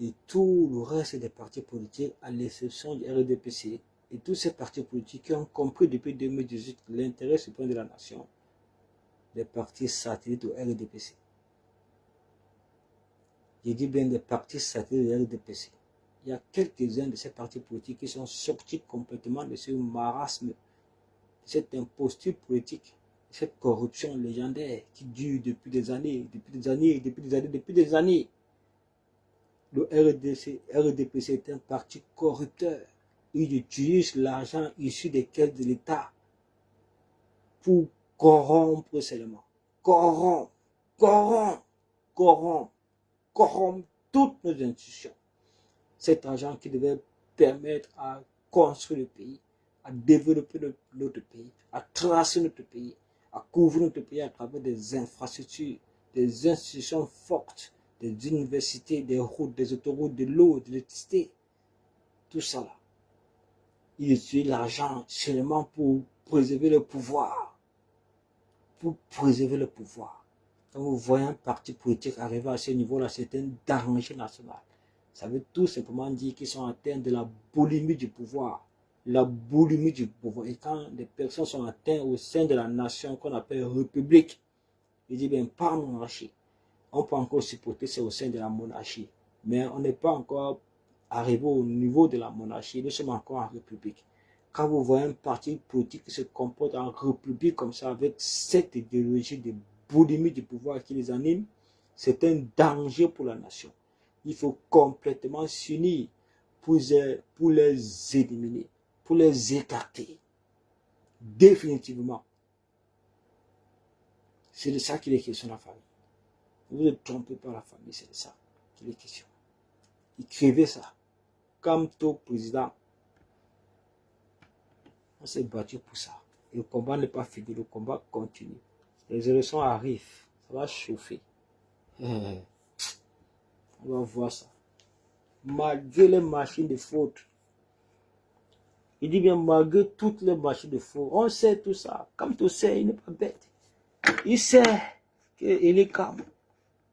et tout le reste des partis politiques, à l'exception du RDPC, et tous ces partis politiques qui ont compris depuis 2018 l'intérêt suprême de la nation, des partis satellites au RDPC. Je dis bien des partis satellites au RDPC. Il y a quelques-uns de ces partis politiques qui sont sortis complètement de ce marasme, de cette imposture politique, cette corruption légendaire qui dure depuis des années. Le RDPC est un parti corrupteur. Il utilise l'argent issu des caisses de l'État pour corrompre seulement. Corrompre toutes nos institutions. Cet argent qui devait permettre à construire le pays, à développer notre pays, à tracer notre pays, à couvrir notre pays à travers des infrastructures, des institutions fortes, des universités, des routes, des autoroutes, de l'eau, de l'électricité. Tout ça là. Il utilise l'argent seulement pour préserver le pouvoir. Quand vous voyez un parti politique arriver à ce niveau-là, c'est un danger national. Ça veut tout simplement dire qu'ils sont atteints de la boulimie du pouvoir. la boulimie du pouvoir. Et quand des personnes sont atteintes au sein de la nation qu'on appelle république, je dis bien pas monarchie. On peut encore supporter c'est au sein de la monarchie. Mais on n'est pas encore arrivé au niveau de la monarchie. Nous sommes encore en république. Quand vous voyez un parti politique qui se comporte en république comme ça, avec cette idéologie de boulimie du pouvoir qui les anime, c'est un danger pour la nation. Il faut complètement s'unir pour les éliminer, pour les écarter. Définitivement. C'est de ça qu'il est question la famille. Vous ne trompez pas la famille, c'est de ça qu'il est question. Écrivez ça. Comme tout président, on s'est battu pour ça. Et le combat n'est pas fini, le combat continue. Les élections arrivent, ça va chauffer. On va voir ça. Malgré les machines de faute, il dit bien malgré toutes les machines de faute, on sait tout ça. Comme tu sais, il n'est pas bête. Il sait qu'il est calme.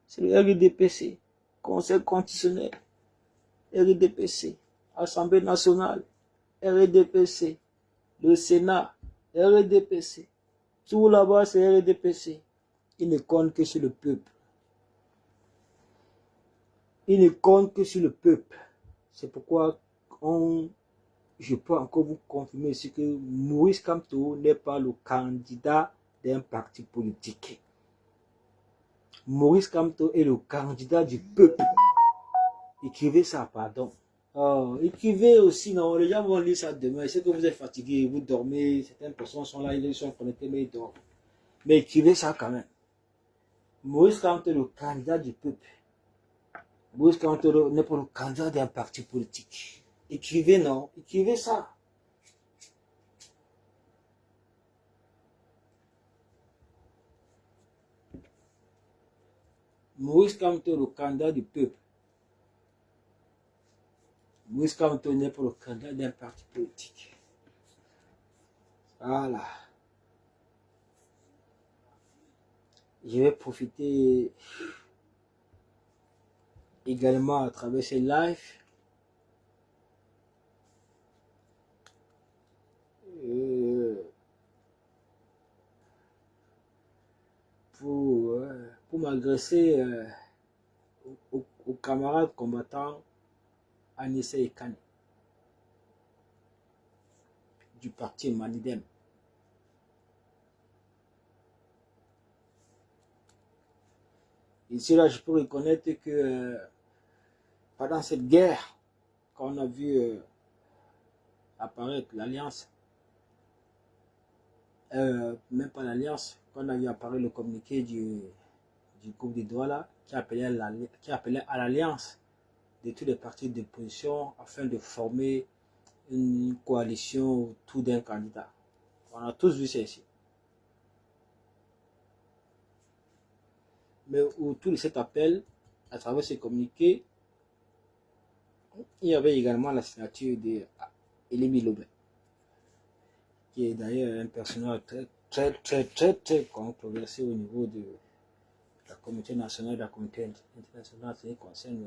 C'est le RDPC, Conseil constitutionnel, RDPC, Assemblée nationale, RDPC, le Sénat, RDPC. Tout là-bas, c'est RDPC. Il ne compte que sur le peuple. Il ne compte que sur le peuple. C'est pourquoi je peux encore vous confirmer ici que Maurice Kamto n'est pas le candidat d'un parti politique. Maurice Kamto est le candidat du peuple. Écrivez ça, pardon. Écrivez aussi, non, les gens vont lire ça demain. Je sais que vous êtes fatigué, vous dormez, certaines personnes sont là, ils sont connectés, mais ils dorment. Mais écrivez ça quand même. Maurice Kamto est le candidat du peuple. Maurice Kamto n'est pas le candidat d'un parti politique. Écrivez, non, écrivez ça. Maurice Kamto est le candidat du peuple. Maurice Kamto n'est pas le candidat d'un parti politique. Voilà. Je vais profiter également à travers ces lives pour m'adresser aux camarades combattants Anissa Ekane du parti Manidem. Ici là, je peux reconnaître que pendant cette guerre, quand on a vu apparaître l'alliance, même pas l'alliance, quand on a vu apparaître le communiqué du groupe de Douala qui appelait à l'alliance de tous les partis d'opposition afin de former une coalition autour d'un candidat. On a tous vu ça ici. Mais autour de cet appel, à travers ces communiqués, il y avait également la signature d'Elimi Lobé, qui est d'ailleurs un personnage très controversé au niveau de la communauté nationale et de la communauté internationale, qui concerne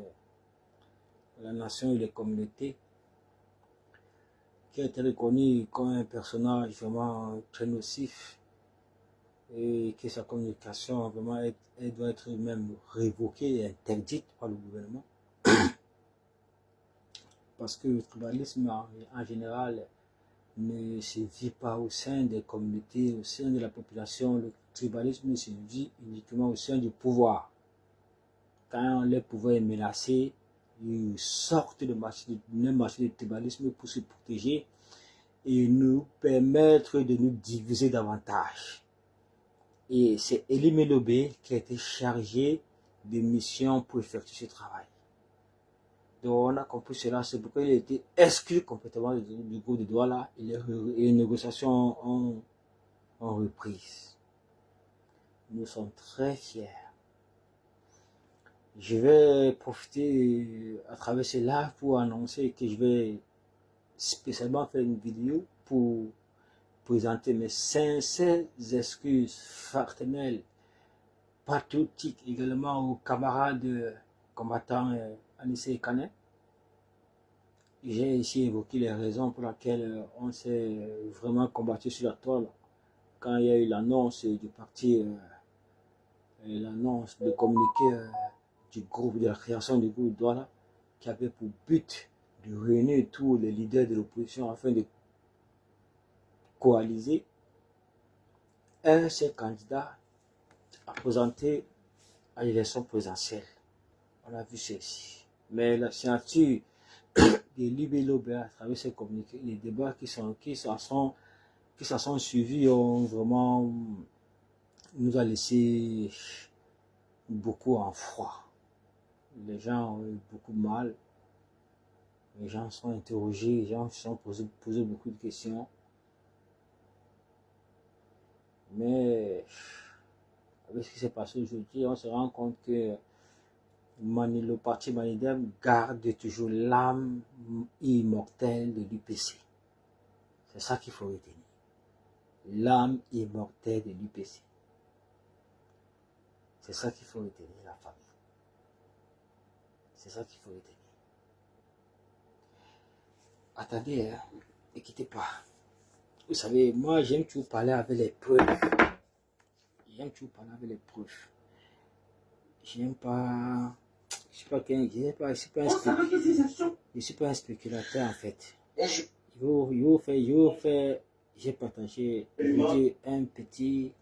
la nation et les communautés, qui a été reconnu comme un personnage vraiment très nocif et que sa communication vraiment elle doit être même révoquée et interdite par le gouvernement. Parce que le tribalisme en général ne se vit pas au sein des communautés, au sein de la population. Le tribalisme se vit uniquement au sein du pouvoir. Quand le pouvoir est menacé, ils sortent de marché de tribalisme pour se protéger et nous permettre de nous diviser davantage. Et c'est Elimi Lobé qui a été chargé de mission pour effectuer ce travail. Donc on a compris cela, c'est pourquoi il a été exclu complètement du groupe de Douala et les négociations ont repris. Nous sommes très fiers. Je vais profiter à travers ce live pour annoncer que je vais spécialement faire une vidéo pour présenter mes sincères excuses fraternelles, patriotiques également aux camarades combattants Anissa Ekane j'ai ici évoqué les raisons pour lesquelles on s'est vraiment combattu sur la toile. Quand il y a eu l'annonce du parti, l'annonce de communiqué du groupe, de la création du groupe Douala, qui avait pour but de réunir tous les leaders de l'opposition afin de coaliser. Un seul candidat a présenté à l'élection présidentielle. On a vu ceci. Mais la signature des libéraux à travers ces communiqués, les débats qui s'en sont suivis ont vraiment nous a laissé beaucoup en froid. Les gens ont eu beaucoup de mal. Les gens sont interrogés, les gens se sont posé beaucoup de questions. Mais avec ce qui s'est passé aujourd'hui, on se rend compte que le parti Manidem garde toujours l'âme immortelle de l'UPC. C'est ça qu'il faut retenir. L'âme immortelle de l'UPC. C'est ça qu'il faut retenir, la famille. C'est ça qu'il faut retenir. Attendez, hein, ne quittez pas. Vous savez, moi j'aime toujours parler avec les preuves. J'aime toujours parler avec les preuves. J'aime pas... Je ne suis pas un spéculateur en fait. J'ai partagé un petit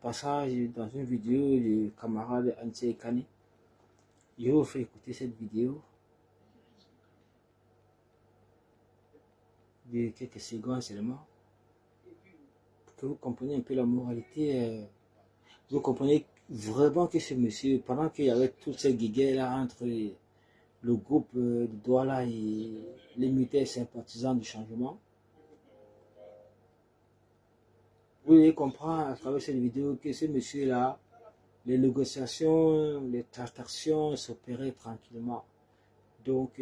passage dans une vidéo du camarade Ansé Kani. Je vous fais écouter cette vidéo de quelques secondes seulement pour que vous compreniez un peu la moralité. Vous comprenez vraiment que ce monsieur, pendant qu'il y avait toutes ces guéguerres là entre le groupe de Douala et les militaires sympathisants du changement, vous devez comprendre à travers cette vidéo que ce monsieur là, les négociations, les tractations s'opéraient tranquillement. Donc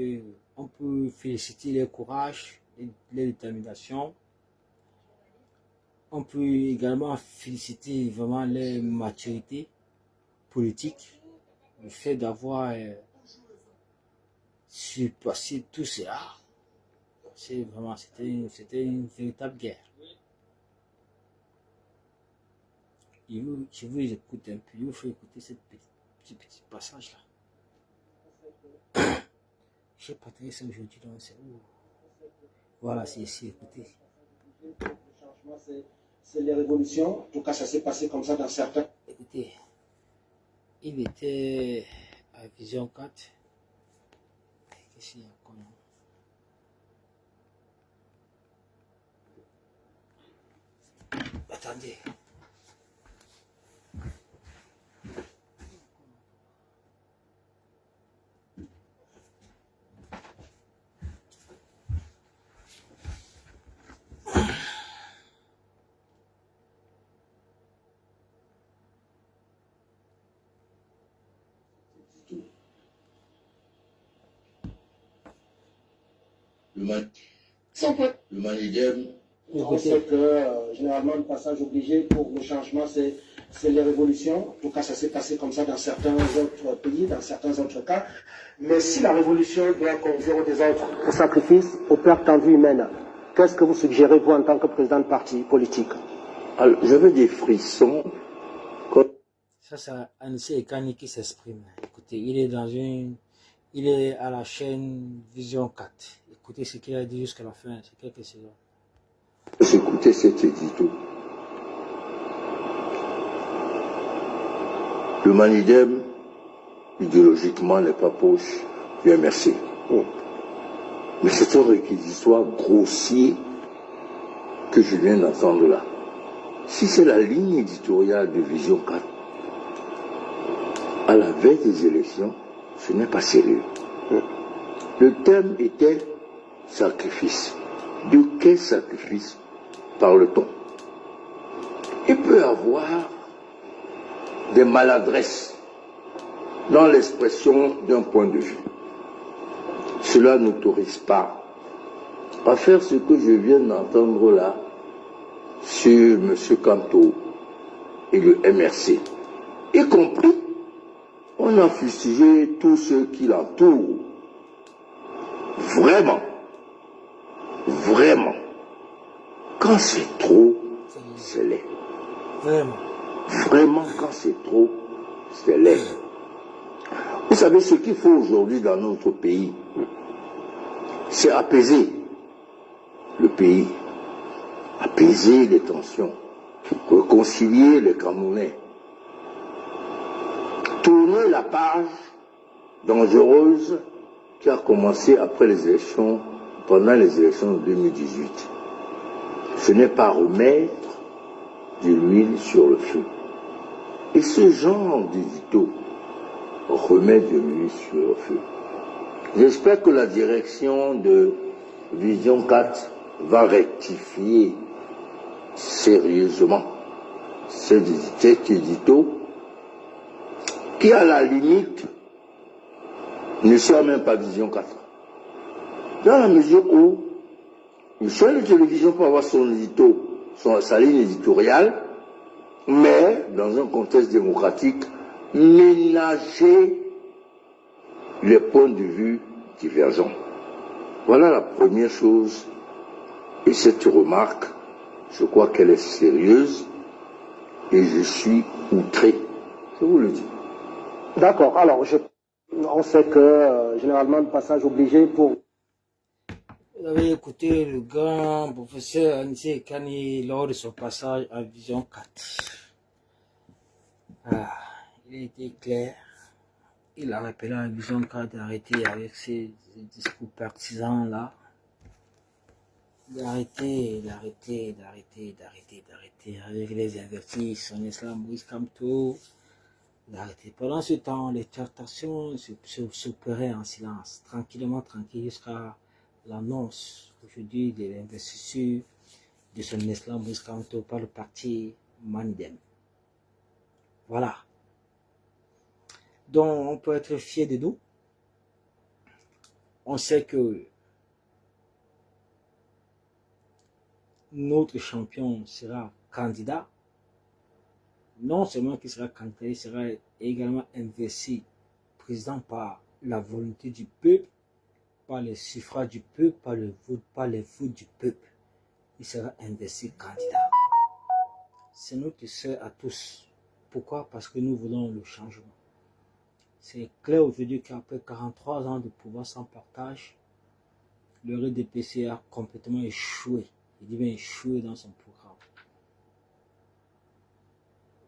on peut féliciter leur courage, leur détermination. On peut également féliciter vraiment leur maturité politique, le fait d'avoir surpassé tout cela. C'est vraiment, c'était une véritable guerre. Je vous écoute un peu, je vous fais écouter ce petit passage là. J'ai partagé ça aujourd'hui, donc c'est où? Voilà, c'est ici, écoutez. C'est les révolutions. En tout cas, ça s'est passé comme ça dans certains. Écoutez, il était à Vision 4. Qu'est-ce qu'il y a encore? Attendez. Le Manidem. On sait que généralement le passage obligé pour le changement, c'est les révolutions. En tout cas, ça s'est passé comme ça dans certains autres pays, dans certains autres cas. Mais si la révolution doit conduire des autres au sacrifice, aux pertes en vie humaine, qu'est-ce que vous suggérez, vous, en tant que président de parti politique? Alors, j'avais des frissons. Ça, c'est Ansé Ekani qui s'exprime. Écoutez, il est à la chaîne Vision 4. Écoutez ce qu'il a dit jusqu'à la fin, c'est quelques secondes. J'écoutais cet édito. Le Manidem, idéologiquement, n'est pas poche. Bien merci. Mais c'est un réquisitoire grossier que je viens d'entendre là. Si c'est la ligne éditoriale de Vision 4, à la veille des élections, ce n'est pas sérieux. Le thème était sacrifice. De quel sacrifice parle-t-on? Il peut y avoir des maladresses dans l'expression d'un point de vue. Cela n'autorise pas à faire ce que je viens d'entendre là sur M. Kanto et le MRC. Y compris, on a fustigé tous ceux qui l'entourent. vraiment, vraiment, quand c'est trop, c'est laid. Vraiment. Vraiment, quand c'est trop, c'est laid. Vous savez, ce qu'il faut aujourd'hui dans notre pays, c'est apaiser le pays, apaiser les tensions, réconcilier les Camerounais, tourner la page dangereuse qui a commencé après les élections, pendant les élections de 2018. Ce n'est pas remettre de l'huile sur le feu. Et ce genre d'édito remet de l'huile sur le feu. J'espère que la direction de Vision 4 va rectifier sérieusement cet édito qui, à la limite, ne sert même pas Vision 4. Dans la mesure où une chaîne de télévision peut avoir son édito, sa ligne éditoriale, mais dans un contexte démocratique, ménager les points de vue divergents. Voilà la première chose. Et cette remarque, je crois qu'elle est sérieuse et je suis outré. Je vous le dis. D'accord. Alors, on sait que généralement le passage obligé pour... Vous avez écouté le grand professeur Anissé Kani lors de son passage en Vision 4. Ah, il a été clair. Il a rappelé en Vision 4 d'arrêter avec ces discours partisans là. D'arrêter avec les avertis, son islam Moïse Kamto. D'arrêter. Pendant ce temps, les tractations s'opéraient en silence, tranquillement, jusqu'à l'annonce aujourd'hui de l'investiture de son islam Moïse Kamto par le parti Mandem. Voilà. Donc, on peut être fier de nous. On sait que notre champion sera candidat. Non seulement qu'il sera candidat, il sera également investi président par la volonté du peuple, par les suffrages du peuple, par les votes du peuple. Il sera investi candidat. C'est notre souhait à tous. Pourquoi? Parce que nous voulons le changement. C'est clair aujourd'hui qu'après 43 ans de pouvoir sans partage, le RDPC a complètement échoué. Il dit bien échoué dans son programme.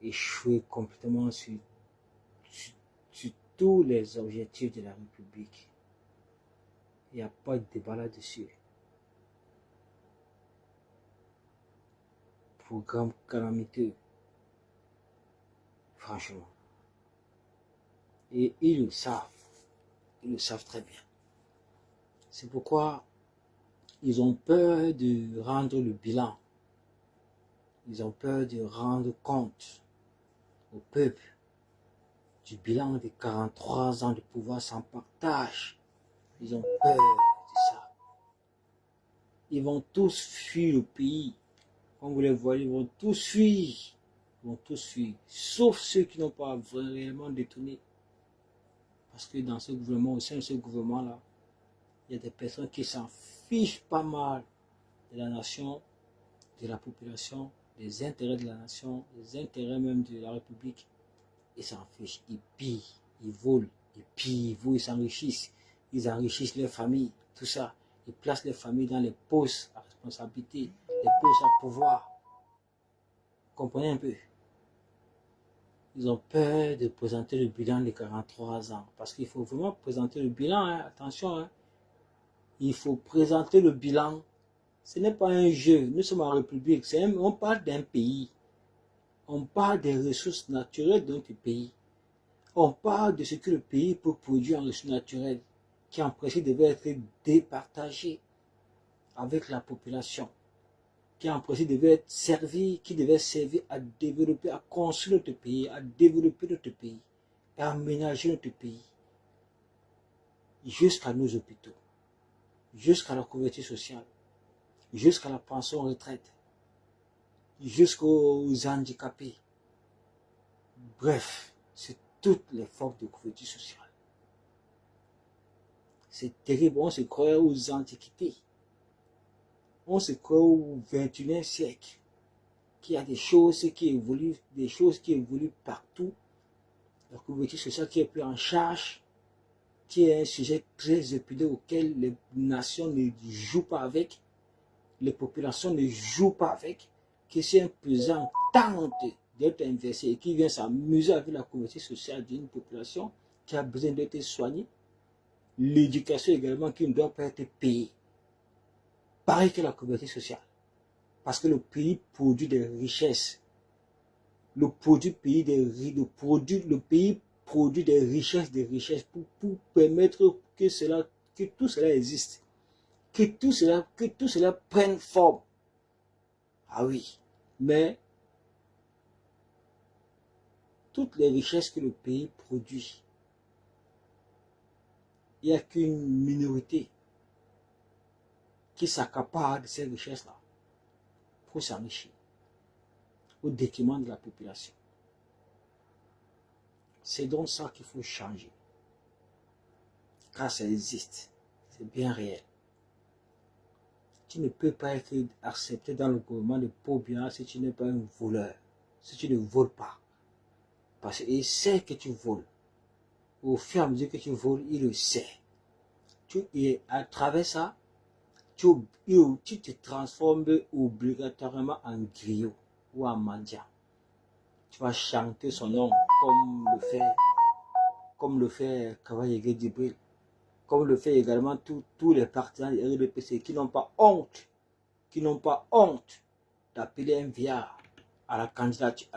Échoué complètement sur tous les objectifs de la République. Il n'y a pas de débat là-dessus. Programme calamiteux. Franchement. Et ils le savent. Ils le savent très bien. C'est pourquoi ils ont peur de rendre le bilan. Ils ont peur de rendre compte au peuple du bilan de 43 ans de pouvoir sans partage. Ils ont peur de ça. Ils vont tous fuir le pays. Comme vous les voyez, ils vont tous fuir. Ils vont tous fuir. Sauf ceux qui n'ont pas vraiment détourné. Parce que dans ce gouvernement, au sein de ce gouvernement-là, il y a des personnes qui s'en fichent pas mal de la nation, de la population, des intérêts de la nation, des intérêts même de la République. Ils s'en fichent, ils pillent, ils volent, ils pillent, ils volent, ils s'enrichissent. Ils enrichissent leurs familles, tout ça. Ils placent les familles dans les postes à responsabilité, les postes à pouvoir. Comprenez un peu? Ils ont peur de présenter le bilan des 43 ans. Parce qu'il faut vraiment présenter le bilan, hein. Attention, hein. Il faut présenter le bilan. Ce n'est pas un jeu. Nous sommes en République. On parle d'un pays. On parle des ressources naturelles de notre pays. On parle de ce que le pays peut produire en ressources naturelles, qui en principe devait être départagé avec la population, qui en principe devait être servi, qui devait servir à développer, à construire notre pays, à développer notre pays, à aménager notre pays, jusqu'à nos hôpitaux, jusqu'à la couverture sociale, jusqu'à la pension retraite, jusqu'aux handicapés. Bref, c'est toutes les formes de couverture sociale. C'est terrible. On se croit aux antiquités. On se croit au 21e siècle. Qu'il y a des choses qui évoluent partout. La couverture sociale qui est prise en charge, qui est un sujet très épineux auquel les nations ne jouent pas avec, les populations ne jouent pas avec, que si un président tente d'être inversé et qui vient s'amuser avec la couverture sociale d'une population qui a besoin d'être soignée, l'éducation également qui ne doit pas être payée. Pareil que la couverture sociale. Parce que le pays produit des richesses. Le pays produit des richesses pour permettre que tout cela existe. Que tout cela prenne forme. Ah oui, mais toutes les richesses que le pays produit, il n'y a qu'une minorité qui s'accapare de ces richesses-là pour s'enrichir au détriment de la population. C'est donc ça qu'il faut changer. Car ça existe. C'est bien réel. Tu ne peux pas être accepté dans le gouvernement de Paul-Biya si tu n'es pas un voleur. Si tu ne voles pas. Parce qu'il sait que tu voles. Au fur et à mesure que tu voles, il le sait. Et à travers ça, tu te transformes obligatoirement en griot ou en mendiant. Tu vas chanter son nom comme le fait Kavaye Djibril, comme le fait également tous les partisans du RDPC qui n'ont pas honte d'appeler un vieillard à la candidature,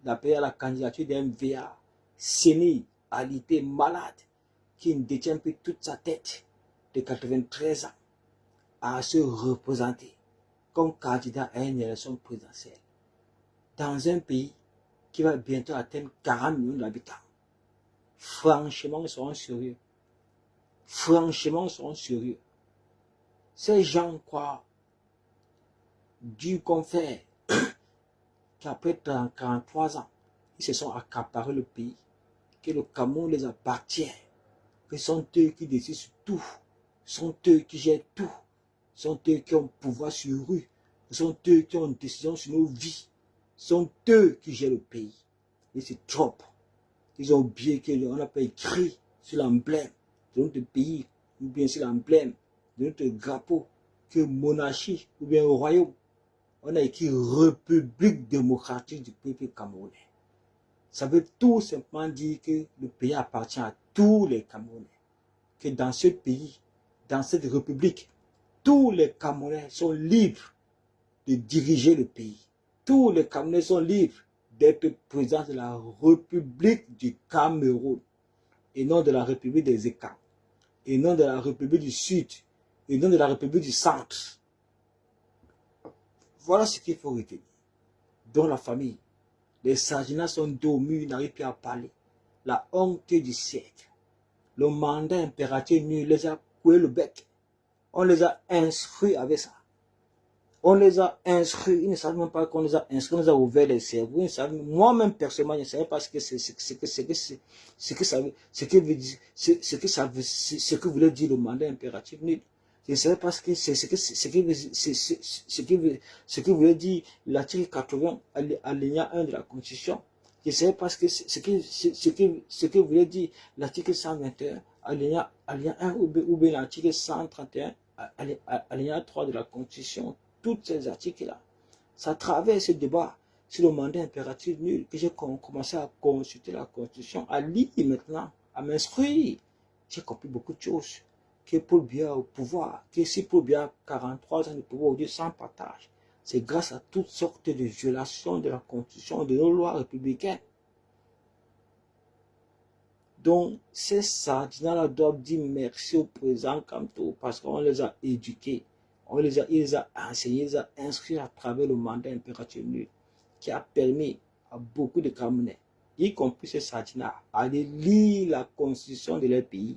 d'appeler à la candidature d'un vieillard sénile, alité, malade, qui ne détient plus toute sa tête de 93 ans à se représenter comme candidat à une élection présidentielle dans un pays qui va bientôt atteindre 40 millions d'habitants. Franchement, ils seront sérieux. Ces gens croient du confère qu'après 43 ans, ils se sont accaparés le pays, que le Cameroun les appartient, que ce sont eux qui décident sur tout, ce sont eux qui gèrent tout, ce sont eux qui ont pouvoir sur eux, ce sont eux qui ont une décision sur nos vies, ce sont eux qui gèrent le pays. Et c'est trop. Ils ont oublié qu'on n'a pas écrit sur l'emblème de notre pays, ou bien sur l'emblème de notre drapeau, que monarchie ou bien royaume. On a écrit République démocratique du peuple camerounais. Ça veut tout simplement dire que le pays appartient à tous les Camerounais. Que dans ce pays, dans cette république, tous les Camerounais sont libres de diriger le pays. Tous les Camerounais sont libres d'être présidents de la République du Cameroun et non de la République des États, et non de la République du Sud, et non de la République du Centre. Voilà ce qu'il faut retenir. Dans la famille, les Sarginats sont dos au mur, n'arrivent plus à parler. La honte du siècle. Le mandat impératif nul les a coué le bec. On les a instruits avec ça. On les a instruits, ils ne savent même pas qu'on les a instruits, on les a ouvert les cerveaux. Moi-même, personnellement, je ne savais pas ce que voulait dire le mandat impératif nul. Je ne savais pas ce que voulait dire l'article 80, alinéa 1 de la Constitution. Je ne savais pas ce que voulait dire l'article 121, alinéa 1 ou bien l'article 131, alinéa 3 de la Constitution. Tous ces articles-là, c'est à travers ce débat sur le mandat impératif nul que j'ai commencé à consulter la Constitution, à lire maintenant, à m'instruire. J'ai compris beaucoup de choses. Que Paul Biya au pouvoir, que si Paul Biya a 43 ans de pouvoir aujourd'hui sans partage, c'est grâce à toutes sortes de violations de la Constitution, de nos lois républicaines. Donc, ces Sarginats-là doivent dire merci au président Kamto parce qu'on les a éduqués. Il les a enseignés, il les a inscrits à travers le mandat impératif nul qui a permis à beaucoup de Camerounais, y compris ces Sarginats, à aller lire la constitution de leur pays.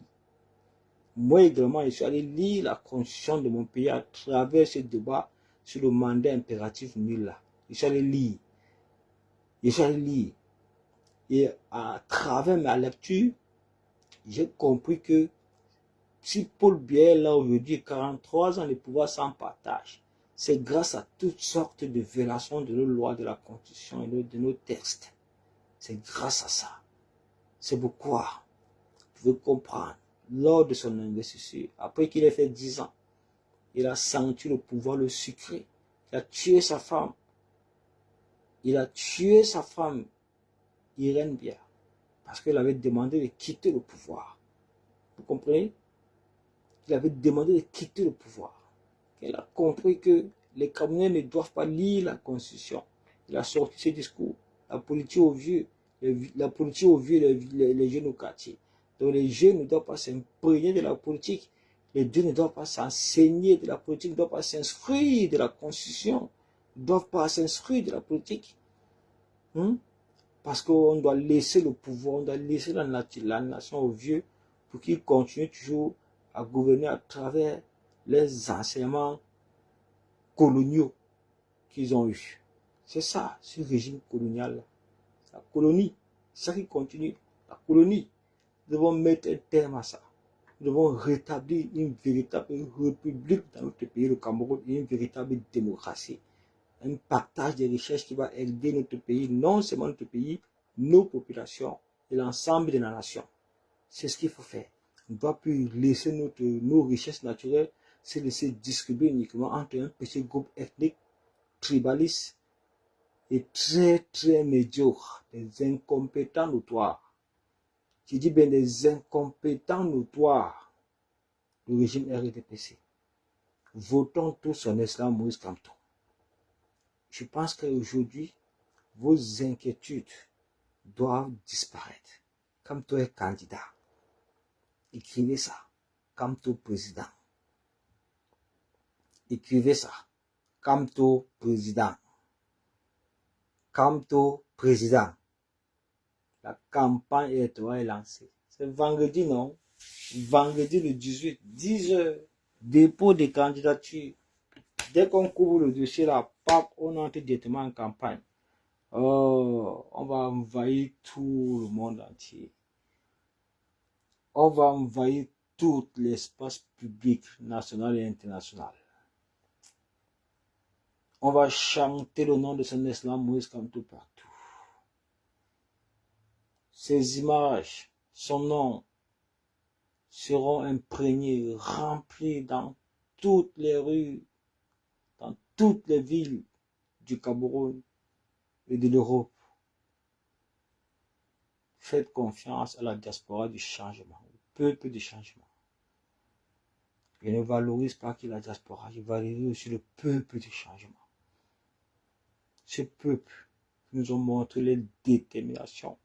Moi également, je suis allé lire la constitution de mon pays à travers ce débat sur le mandat impératif nul là. Je suis allé lire. Et à travers ma lecture, j'ai compris que si Paul Biya est là aujourd'hui, 43 ans de pouvoir sans partage, c'est grâce à toutes sortes de violations de nos lois, de la Constitution et de nos textes. C'est grâce à ça. C'est pourquoi, vous pouvez comprendre, lors de son investiture, après qu'il ait fait 10 ans, il a senti le pouvoir le sucrer. Il a tué sa femme. Il a tué sa femme, Irène Biya, parce qu'elle avait demandé de quitter le pouvoir. Vous comprenez? Il avait demandé de quitter le pouvoir. Elle a compris que les Camerounais ne doivent pas lire la Constitution. Il a sorti ce discours. La politique aux vieux, la politique aux vieux, les jeunes au quartier. Donc les jeunes ne doivent pas s'imprégner de la politique. Les jeunes ne doivent pas s'enseigner de la politique, ne doivent pas s'instruire de la Constitution, ne doivent pas s'instruire de la politique. Parce qu'on doit laisser le pouvoir, on doit laisser la nation aux vieux pour qu'ils continuent toujours à gouverner à travers les enseignements coloniaux qu'ils ont eus. C'est ça, ce régime colonial. La colonie, c'est ça qui continue. La colonie, nous devons mettre un terme à ça. Nous devons rétablir une véritable république dans notre pays, le Cameroun, et une véritable démocratie. Un partage des richesses qui va aider notre pays, non seulement notre pays, nos populations et l'ensemble de la nation. C'est ce qu'il faut faire. On ne doit plus laisser nos richesses naturelles se laisser distribuer uniquement entre un petit groupe ethnique, tribaliste et très médiocre, des incompétents notoires. Je dis bien des incompétents notoires. Le régime RDPC. Votons tous son Excellence Moïse Kamto. Je pense qu'aujourd'hui, vos inquiétudes doivent disparaître. Kamto est candidat. Écrivez ça. Kamto président. Écrivez ça. Kamto président. Kamto président. La campagne électorale est lancée. C'est vendredi, non? Vendredi le 18, 10 heures. Dépôt de candidature. Dès qu'on couvre le dossier là, on entre directement en campagne. Oh, on va envahir tout le monde entier. On va envahir tout l'espace public national et international. On va chanter le nom de son Excellence Moïse Kamto partout. Ces images, son nom, seront imprégnés, remplis dans toutes les rues, dans toutes les villes du Cameroun et de l'Europe. Faites confiance à la diaspora du changement, au peuple du changement. Je ne valorise pas que la diaspora, je valorise aussi le peuple du changement. Ce peuple nous a montré les déterminations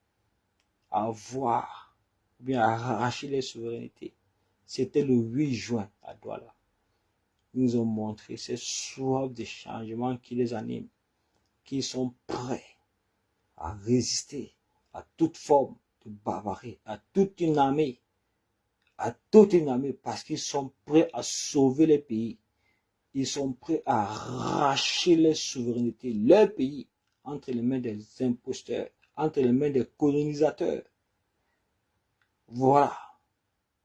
à avoir, ou bien à arracher les souverainetés. C'était le 8 juin à Douala. Ils nous ont montré ces soifs de changement qui les animent, qui sont prêts à résister à toute forme de barbarie, à toute une armée, parce qu'ils sont prêts à sauver les pays. Ils sont prêts à arracher les souverainetés, leur pays, entre les mains des imposteurs, entre les mains des colonisateurs. Voilà.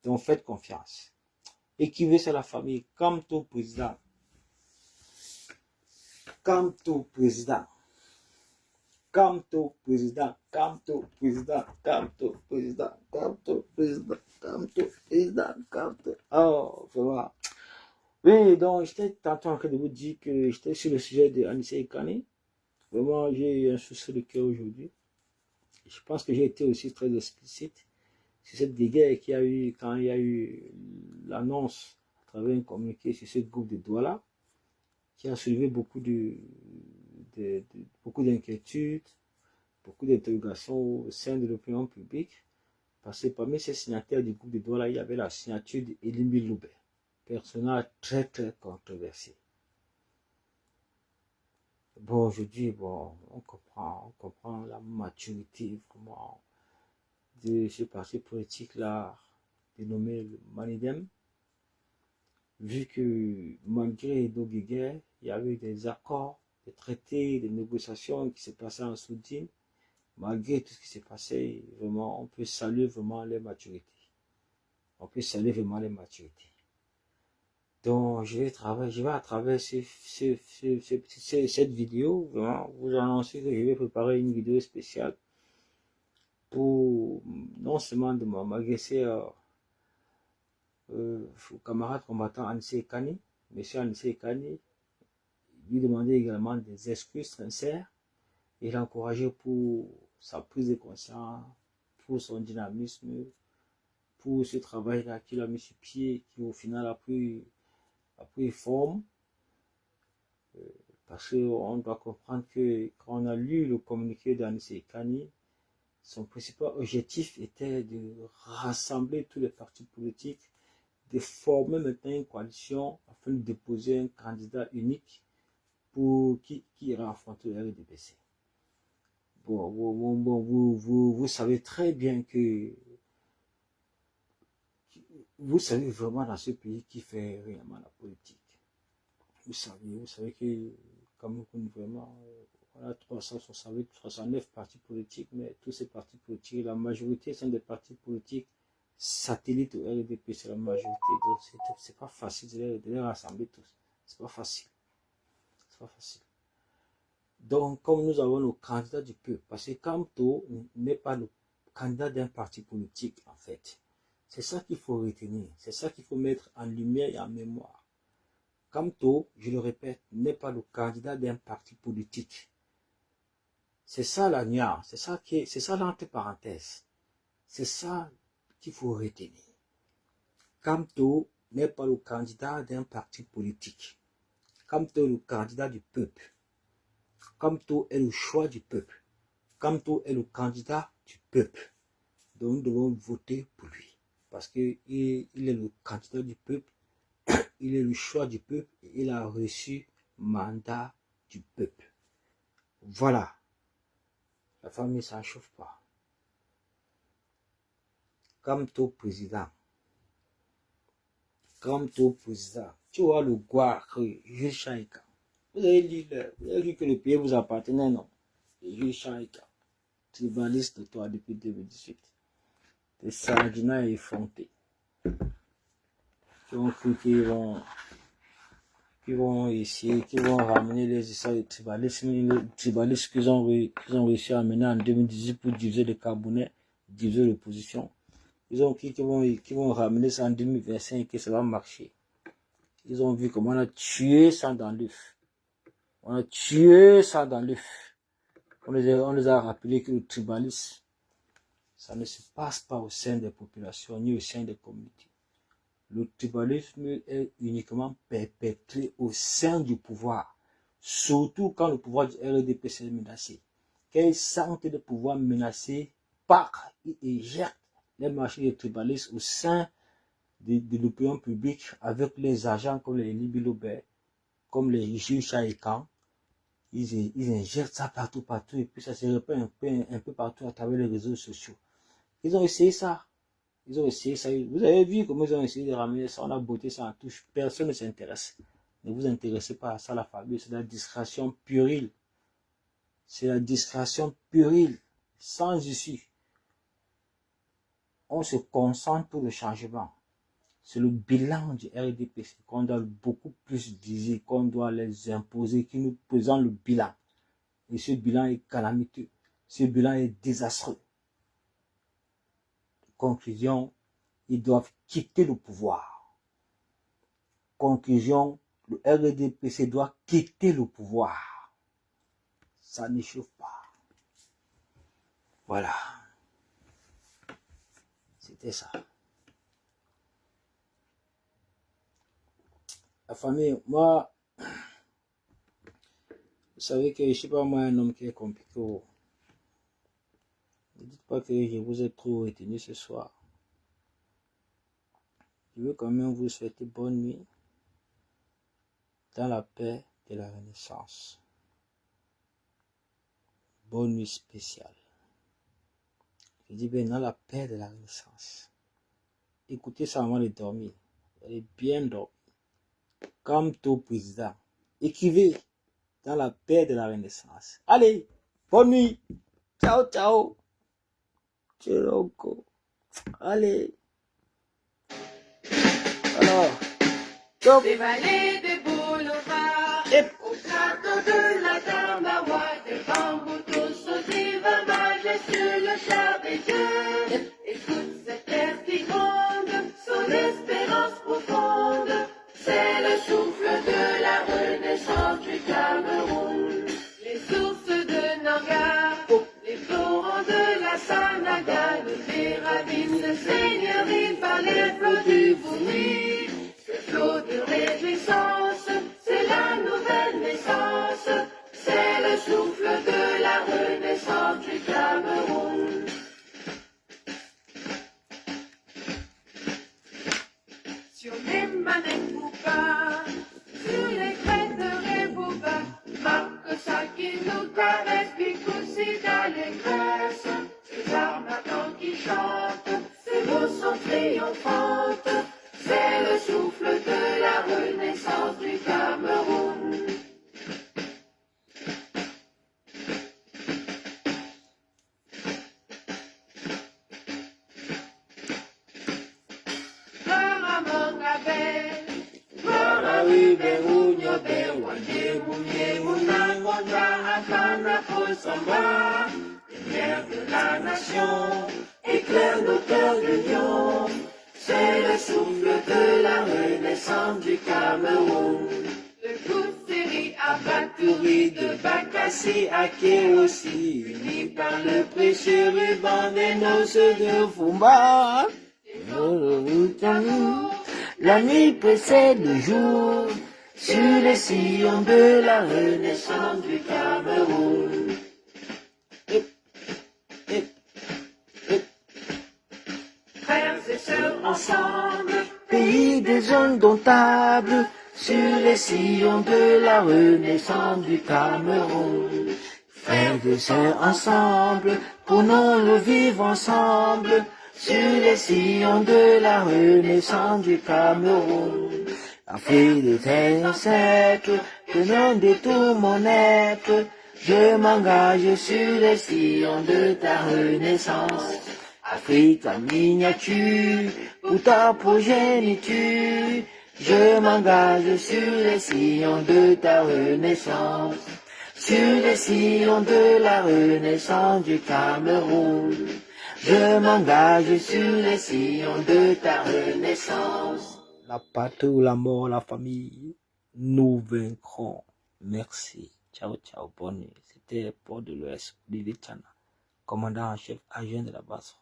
Donc faites confiance. Écrivez sur la famille, Kamto président. Kamto président. Kamto président. Kamto président. Kamto président. Kamto président. Kamto président. Kamto. Oh, vraiment. Oui, donc j'étais tantôt en train de vous dire que j'étais sur le sujet de Anissé Ekane. Vraiment, j'ai eu un souci de cœur aujourd'hui. Je pense que j'ai été aussi très explicite sur cette guerre qu'il y a eu quand il y a eu l'annonce à travers un communiqué sur ce groupe de Douala, qui a soulevé beaucoup d'inquiétudes, beaucoup d'interrogations au sein de l'opinion publique, parce que parmi ces signataires du groupe de Douala, il y avait la signature d'Elimi Loubet, personnage très controversé. Bon, aujourd'hui, on comprend la maturité, comment de ce parti politique là, dénommé le Manidem, vu que malgré nos guerres, il y avait des accords, des traités, des négociations qui se passaient en Soudine. Malgré tout ce qui s'est passé, vraiment, on peut saluer vraiment leur maturité. on peut saluer vraiment les maturités. Donc, je vais à travers cette vidéo, vraiment, vous annoncer que je vais préparer une vidéo spéciale pour non seulement de m'adresser au camarade combattant Anissé Kani, monsieur Anissé Kani, lui demander également des excuses sincères et l'encourager pour sa prise de conscience, pour son dynamisme, pour ce travail-là qu'il a mis sur pied, qui au final a pris forme. Parce qu'on doit comprendre que quand on a lu le communiqué d'Anissé Kani, son principal objectif était de rassembler tous les partis politiques, de former maintenant une coalition afin de déposer un candidat unique pour qui ira affronter le RDPC. Bon, vous savez très bien que vous savez vraiment dans ce pays qui fait réellement la politique. Vous savez que comme vraiment, on a 309 partis politiques, mais tous ces partis politiques, la majorité sont des partis politiques satellites au RDP, c'est la majorité. Donc c'est pas facile de les rassembler tous. C'est pas facile. C'est pas facile. Donc, comme nous avons nos candidats du peuple, parce que Kamto n'est pas le candidat d'un parti politique, en fait. C'est ça qu'il faut retenir. C'est ça qu'il faut mettre en lumière et en mémoire. Kamto, je le répète, n'est pas le candidat d'un parti politique. C'est ça la nuance. C'est ça l'entre parenthèse. C'est ça qu'il faut retenir. Kamto n'est pas le candidat d'un parti politique. Kamto est le candidat du peuple. Kamto est le choix du peuple. Kamto est le candidat du peuple. Donc nous devons voter pour lui. Parce qu'il est le candidat du peuple, il est le choix du peuple et il a reçu mandat du peuple. Voilà. La famille ne s'en chauffe pas. Kamto président. Kamto président. Tu vois le Gouar, Jules Chaïka. Vous avez dit que le pays vous appartenait, non? Jules Chaïka. Tribaliste de toi depuis 2018. Des sardinats effrontés. Qui ont cru qu'ils vont essayer, qu'ils vont ramener les histoires de tribalisme, le tribalisme qu'ils ont réussi à amener en 2018 pour diviser les Camerounais, diviser l'opposition. Ils ont cru qu'ils vont ramener ça en 2025 et que ça va marcher. Ils ont vu comment on a tué ça dans l'œuf. On a tué ça dans l'œuf. On les a rappelé que le tribalisme, ça ne se passe pas au sein des populations ni au sein des communautés. Le tribalisme est uniquement perpétré au sein du pouvoir, surtout quand le pouvoir du RDP est menacé. Quand ils sentent le pouvoir menacé, ils éjectent les machines de tribalisme au sein de l'opinion publique avec les agents comme les Libilobé, comme les Jules Chaïkan. Ils injectent ça partout et puis ça se répand un peu partout à travers les réseaux sociaux. Ils ont essayé ça. Vous avez vu comment ils ont essayé de ramener ça. On a botté ça en touche. Personne ne s'intéresse. Ne vous intéressez pas à ça, la famille. C'est la distraction puérile. C'est la distraction puérile. Sans issue. On se concentre pour le changement. C'est le bilan du RDPC qu'on doit beaucoup plus viser, qu'on doit les imposer, qui nous présente le bilan. Et ce bilan est calamiteux. Ce bilan est désastreux. Conclusion, ils doivent quitter le pouvoir. Conclusion, le RDPC doit quitter le pouvoir. Ça n'échauffe pas. Voilà. C'était ça. La famille, moi, vous savez que je ne suis pas moi un homme qui est compliqué. Ne dites pas que je vous ai trop retenu ce soir. Je veux quand même vous souhaiter bonne nuit dans la paix de la Renaissance. Bonne nuit spéciale. Je dis bien dans la paix de la Renaissance. Écoutez ça avant de dormir. Vous allez bien dormir. Comme tout président. Écrivez dans la paix de la Renaissance. Allez, bonne nuit. Ciao, ciao. Allez. Des vallées, des boulevards, au château de la Damawa, des bambous tous aux images sur le charbédieux. Et toute cette terre qui gronde, son espérance profonde, c'est le souffle de la renaissance du Cameroun. Les sources de Nanga, les torrents de la Sanaga, les ravines seigneuries par les flots du Bouri. Ce flot de réjouissance, c'est la nouvelle naissance, c'est le souffle de la renaissance du Cameroun. Sur les manettes Bouba, sur les crêtes de Rebouba, marque ça qui nous caresse, Bikoussi d'allégresse. Ces armatans qui chantent, ces mots sont triomphantes, c'est le souffle de la renaissance du Cameroun. Lumière de la nation, éclaire nos cœurs de lion, c'est le souffle de la renaissance du Cameroun. Le Kousseri à Batouri, de Bakassi à Kéossi, unis par le précieux ruban des noces de Fumba. La nuit précède le jour, sur les sillons de la renaissance du Cameroun. Frères et sœurs ensemble, pays des indomptables, sur les sillons de la renaissance du Cameroun. Frères et sœurs ensemble, prenons-le vivre ensemble, sur les sillons de la renaissance du Cameroun. Afrique de tes ancêtres, que non détourne mon être, je m'engage sur les sillons de ta renaissance. Afrique en miniature, pour ta progéniture, je m'engage sur les sillons de ta renaissance. Sur les sillons de la renaissance du Cameroun, je m'engage sur les sillons de ta renaissance. La patrie ou la mort, la famille, nous vaincrons. Merci. Ciao, ciao, bonne nuit. C'était Port de l'Ouest, Olivier Tchana, commandant en chef adjoint de la base.